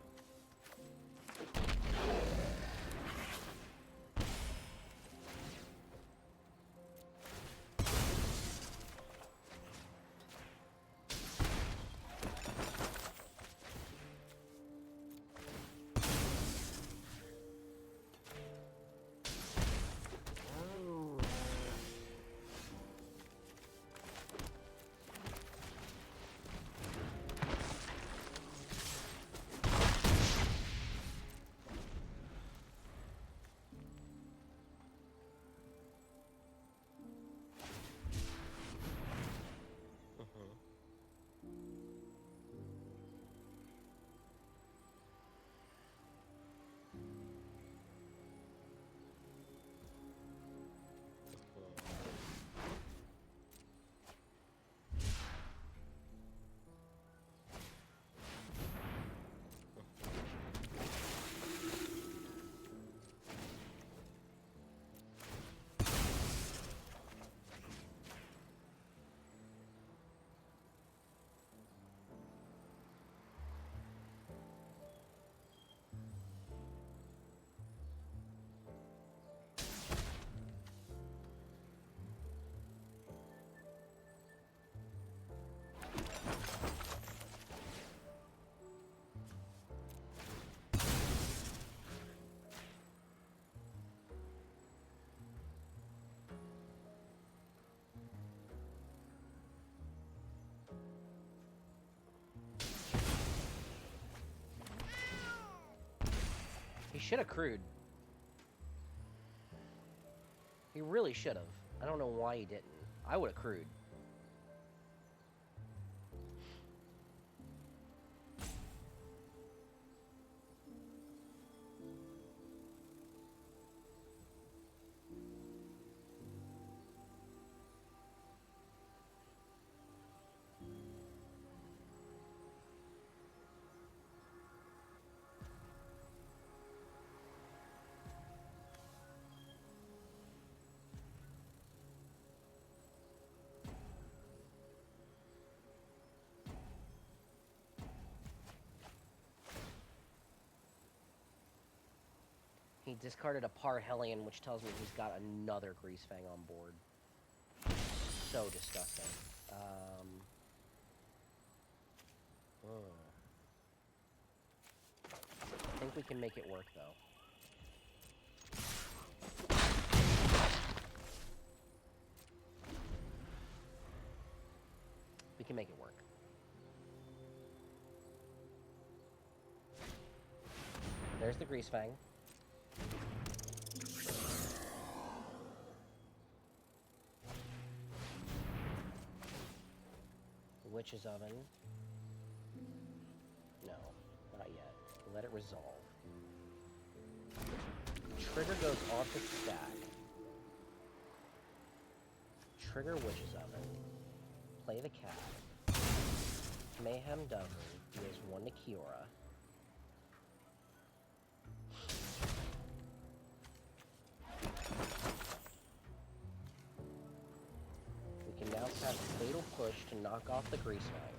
should have crewed. He really should have. I don't know why he didn't. I would have crewed. He discarded a Parhelion, which tells me he's got another Greasefang on board. So disgusting. I think we can make it work, though. We can make it work. There's the Greasefang. Witch's Oven. No, not yet. Let it resolve. Trigger goes off the stack. Trigger Witch's Oven. Play the cat. Mayhem Dover. Deals 1 to Kiora. We can now cast Fatal Push to knock off the Greasefang.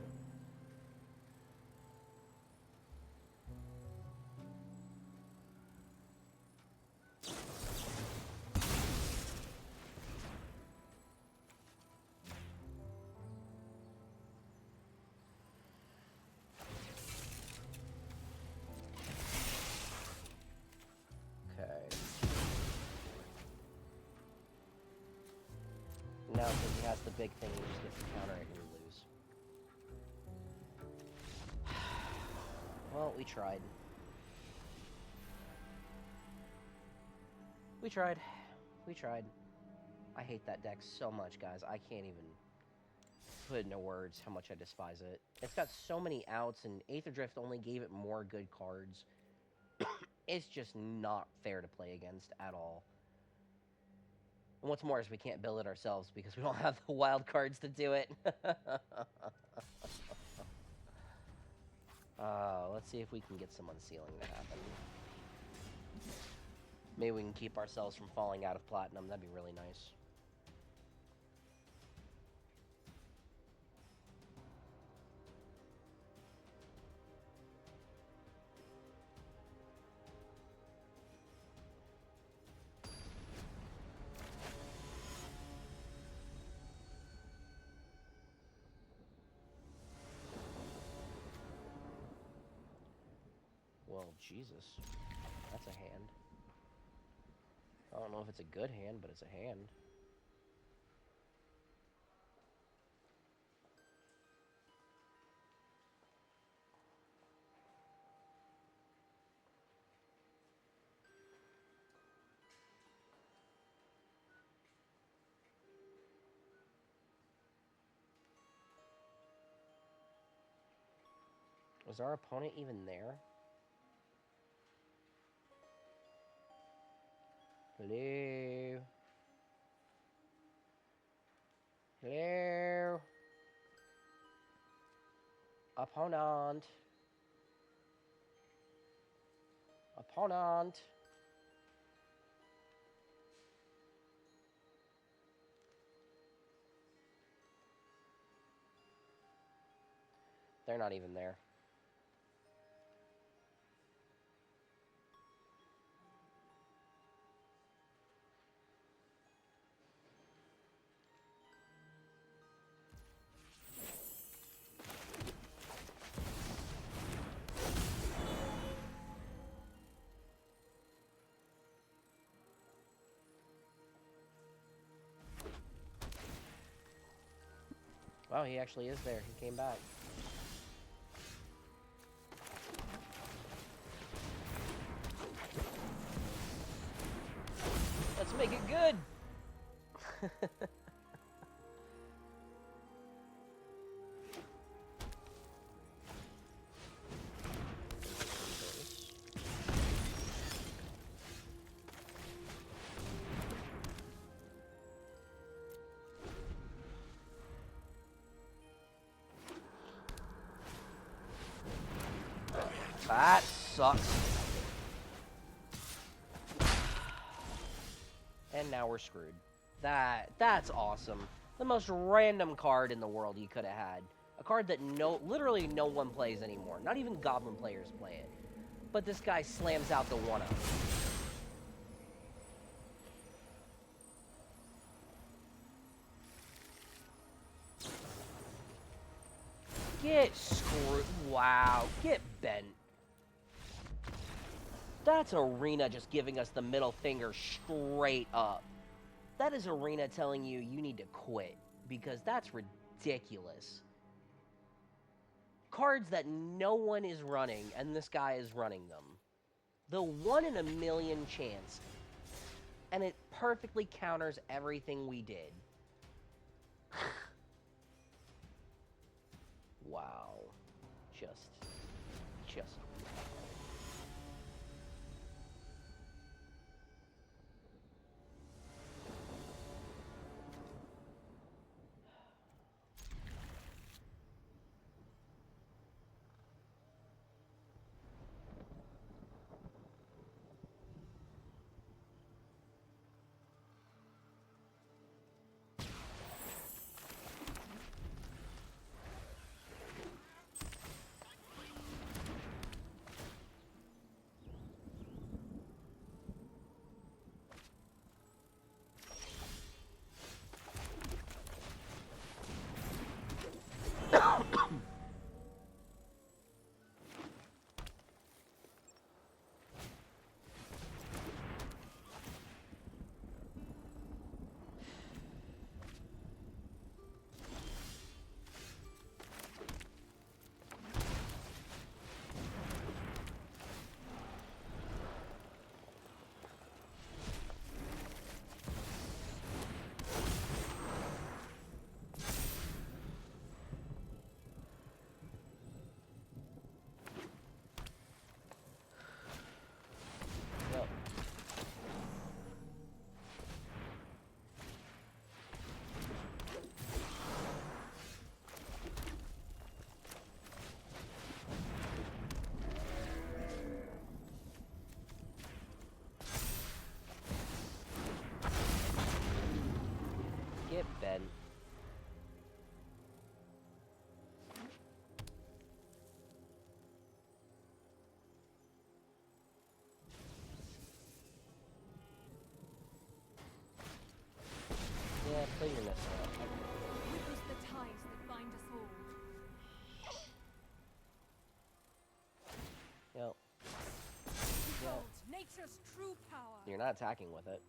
Now, since he has the big thing, he just gets to counter it and we lose. Well, we tried. We tried. We tried. I hate that deck so much, guys. I can't even put into words how much I despise it. It's got so many outs, and Aether Drift only gave it more good cards. It's just not fair to play against at all. And what's more is we can't build it ourselves because we don't have the wild cards to do it. Let's see if we can get some unsealing to happen. Maybe we can keep ourselves from falling out of platinum. That'd be really nice. Well, Jesus. That's a hand. I don't know if it's a good hand, but it's a hand. Was our opponent even there? Hello? Hello? Opponent? Opponent? They're not even there. Wow, he actually is there. He came back. Let's make it good. That sucks. And now we're screwed. That's awesome. The most random card in the world you could have had. A card that literally no one plays anymore. Not even Goblin players play it. But this guy slams out the 1-up. Get screwed. Wow. Get bent. That's Arena just giving us the middle finger straight up. That is Arena telling you you need to quit. Because that's ridiculous. Cards that no one is running, and this guy is running them. The 1 in a million chance. And it perfectly counters everything we did. Wow. Just. Get bent. Yeah, play your mess up. Witness the ties that bind us all. Yep. Behold, nature's true power. You're not attacking with it.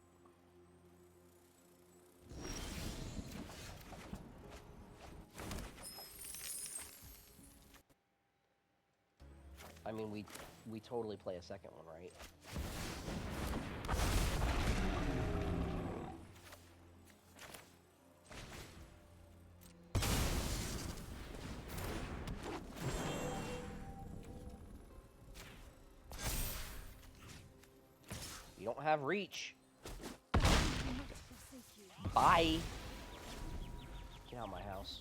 I mean, we totally play a second one, right? You don't have reach. Bye. Get out of my house.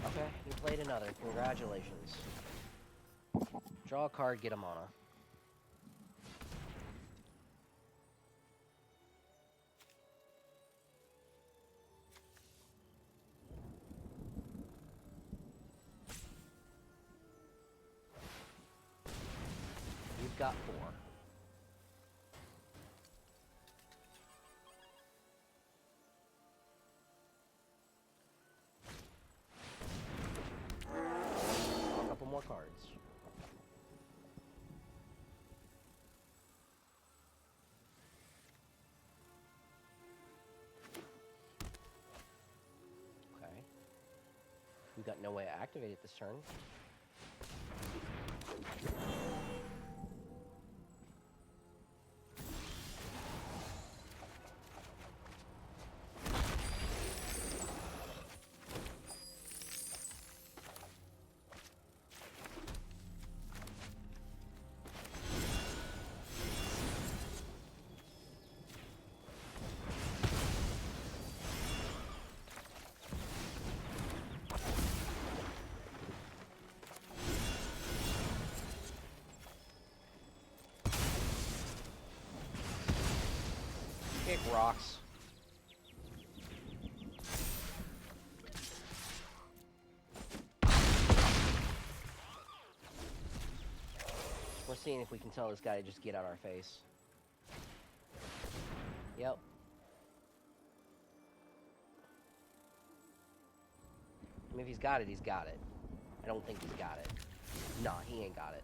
Okay, you played another. Congratulations. Draw a card, get a mana. You've got 4. We got no way to activate it this turn. Kick rocks. We're seeing if we can tell this guy to just get out our face. Yep. I mean, if he's got it, he's got it. I don't think he's got it. Nah, he ain't got it.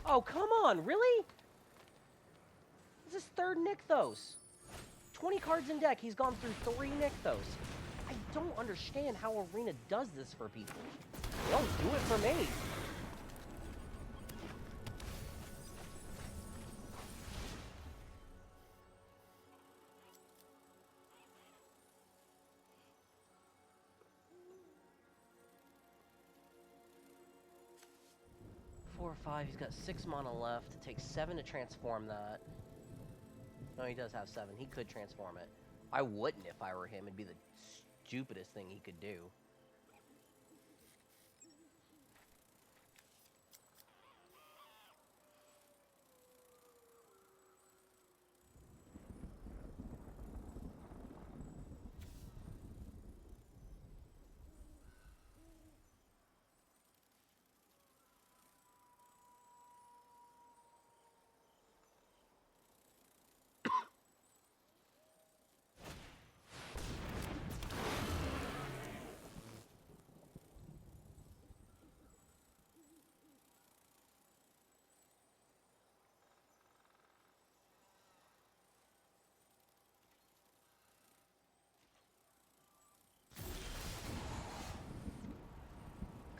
Oh, come on, really? This is third Nykthos. 20 cards in deck, he's gone through 3 Nykthos. I don't understand how Arena does this for people. They don't do it for me. Four or 5, he's got 6 mana left. It takes 7 to transform that. No, he does have 7. He could transform it. I wouldn't if I were him. It'd be the stupidest thing he could do.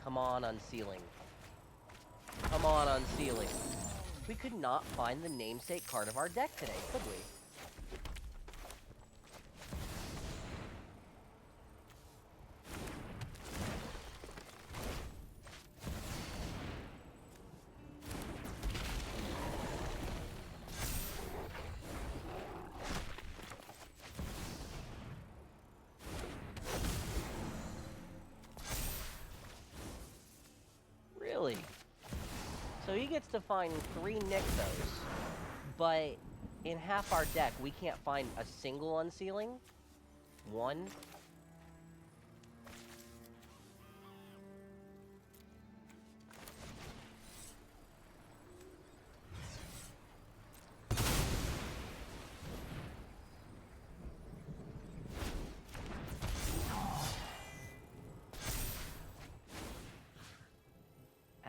Come on, unsealing. Come on, unsealing. We could not find the namesake card of our deck today, could we? Really? So he gets to find 3 Nykthos, but in half our deck, we can't find a single unsealing? 1?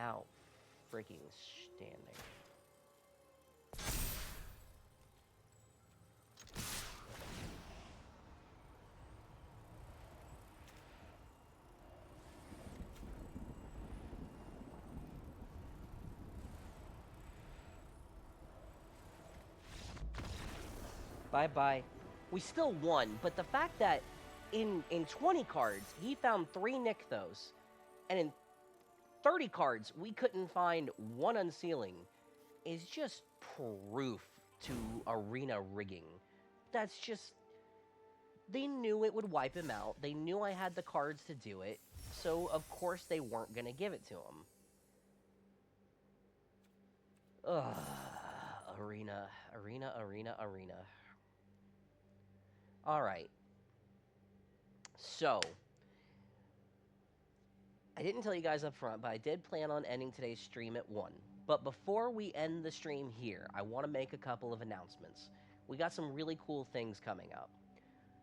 Out freaking standing. Bye-bye. We still won, but the fact that in 20 cards, he found 3 Nykthos, and in 30 cards, we couldn't find 1 unsealing, is just proof to Arena rigging. That's just... They knew it would wipe him out. They knew I had the cards to do it, so of course they weren't going to give it to him. Ugh. Arena. Alright. So, I didn't tell you guys up front, but I did plan on ending today's stream at 1. But before we end the stream here, I want to make a couple of announcements. We got some really cool things coming up.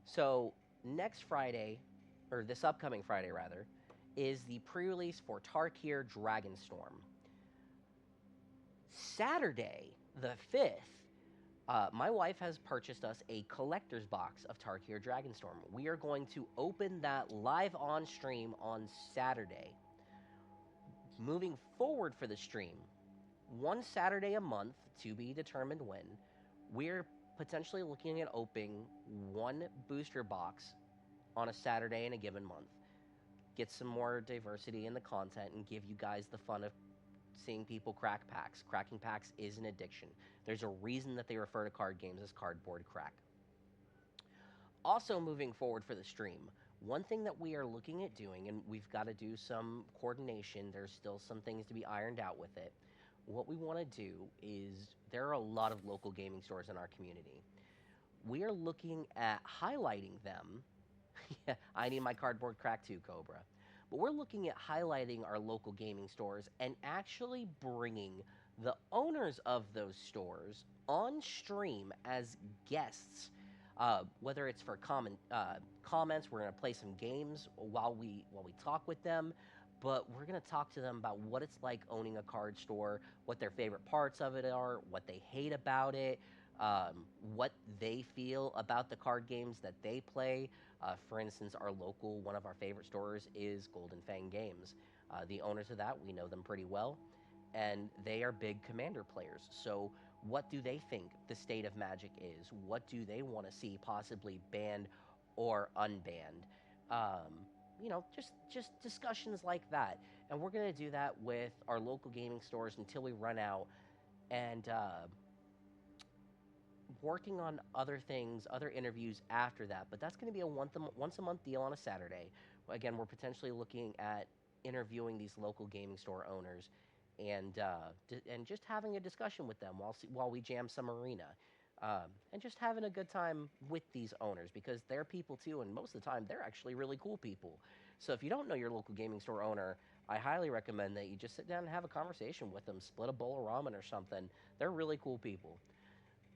So, next Friday, or this upcoming Friday rather, is the pre-release for Tarkir Dragonstorm. Saturday, the 5th, My wife has purchased us a collector's box of Tarkir Dragonstorm. We are going to open that live on stream on Saturday. Moving forward for the stream, one Saturday a month, to be determined when, we're potentially looking at opening one booster box on a Saturday in a given month. Get some more diversity in the content and give you guys the fun of seeing people crack packs. Cracking packs is an addiction. There's a reason that they refer to card games as cardboard crack. Also, moving forward for the stream, one thing that we are looking at doing, and we've got to do some coordination, there's still some things to be ironed out with it. What we want to do is there are a lot of local gaming stores in our community. We are looking at highlighting them. Yeah, I need my cardboard crack too, Cobra. But we're looking at highlighting our local gaming stores and actually bringing the owners of those stores on stream as guests. Whether it's for comments, we're going to play some games while we talk with them. But we're going to talk to them about what it's like owning a card store, what their favorite parts of it are, what they hate about it, what they feel about the card games that they play. For instance, one of our favorite stores is Golden Fang Games. The owners of that, we know them pretty well, and they are big Commander players. So what do they think the state of Magic is? What do they want to see possibly banned or unbanned? Just discussions like that. And we're going to do that with our local gaming stores until we run out, and working on other things, other interviews after that. But that's going to be a once a month deal on a Saturday. Again, we're potentially looking at interviewing these local gaming store owners and just having a discussion with them while we jam some arena. And just having a good time with these owners, because they're people too, and most of the time they're actually really cool people. So if you don't know your local gaming store owner, I highly recommend that you just sit down and have a conversation with them, split a bowl of ramen or something. They're really cool people.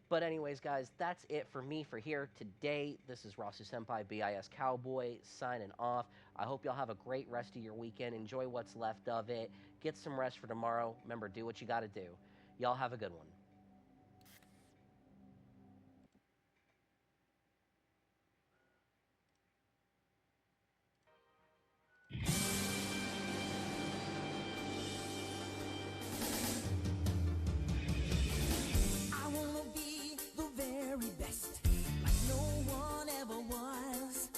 But anyways, guys, that's it for me for here today. This is Rasu Senpai, BIS Cowboy, signing off. I hope y'all have a great rest of your weekend. Enjoy what's left of it. Get some rest for tomorrow. Remember, do what you got to do. Y'all have a good one. I wanna be the very best, like no one ever was.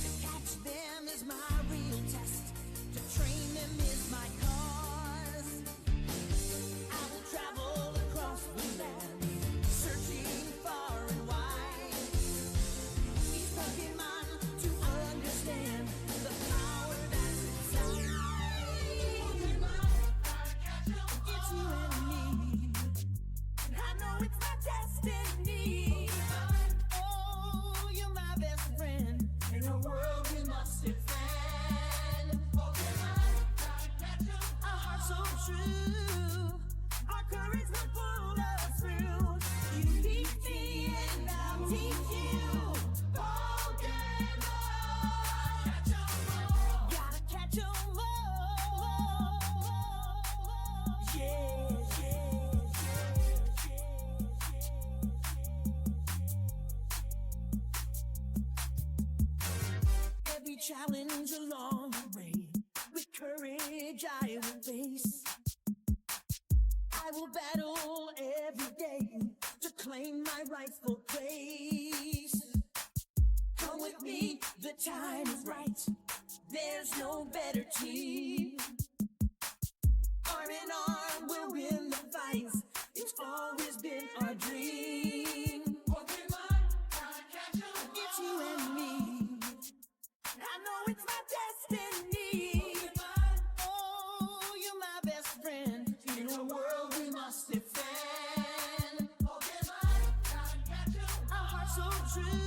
To catch them is my real test, to train them is my cause. I will travel across the land, searching far and wide. Each Pokemon to understand the power that's inside. It's you and me. I know it's my destiny. Oh, you're my best friend. In a world we must defend. A heart so true. Our courage will pull us through. You teach me and I'll teach you. Pokemon. Gotta catch 'em all. Yeah, yeah. Every challenge along the way, with courage I will face. I will battle every day to claim my rightful place. Come with me, the time is right. There's no better team. Arm in arm, we'll win the fight. It's always been our dream. It's you and me. I know it's my destiny. Oh, you're my best friend. In a world we must defend. A heart so true.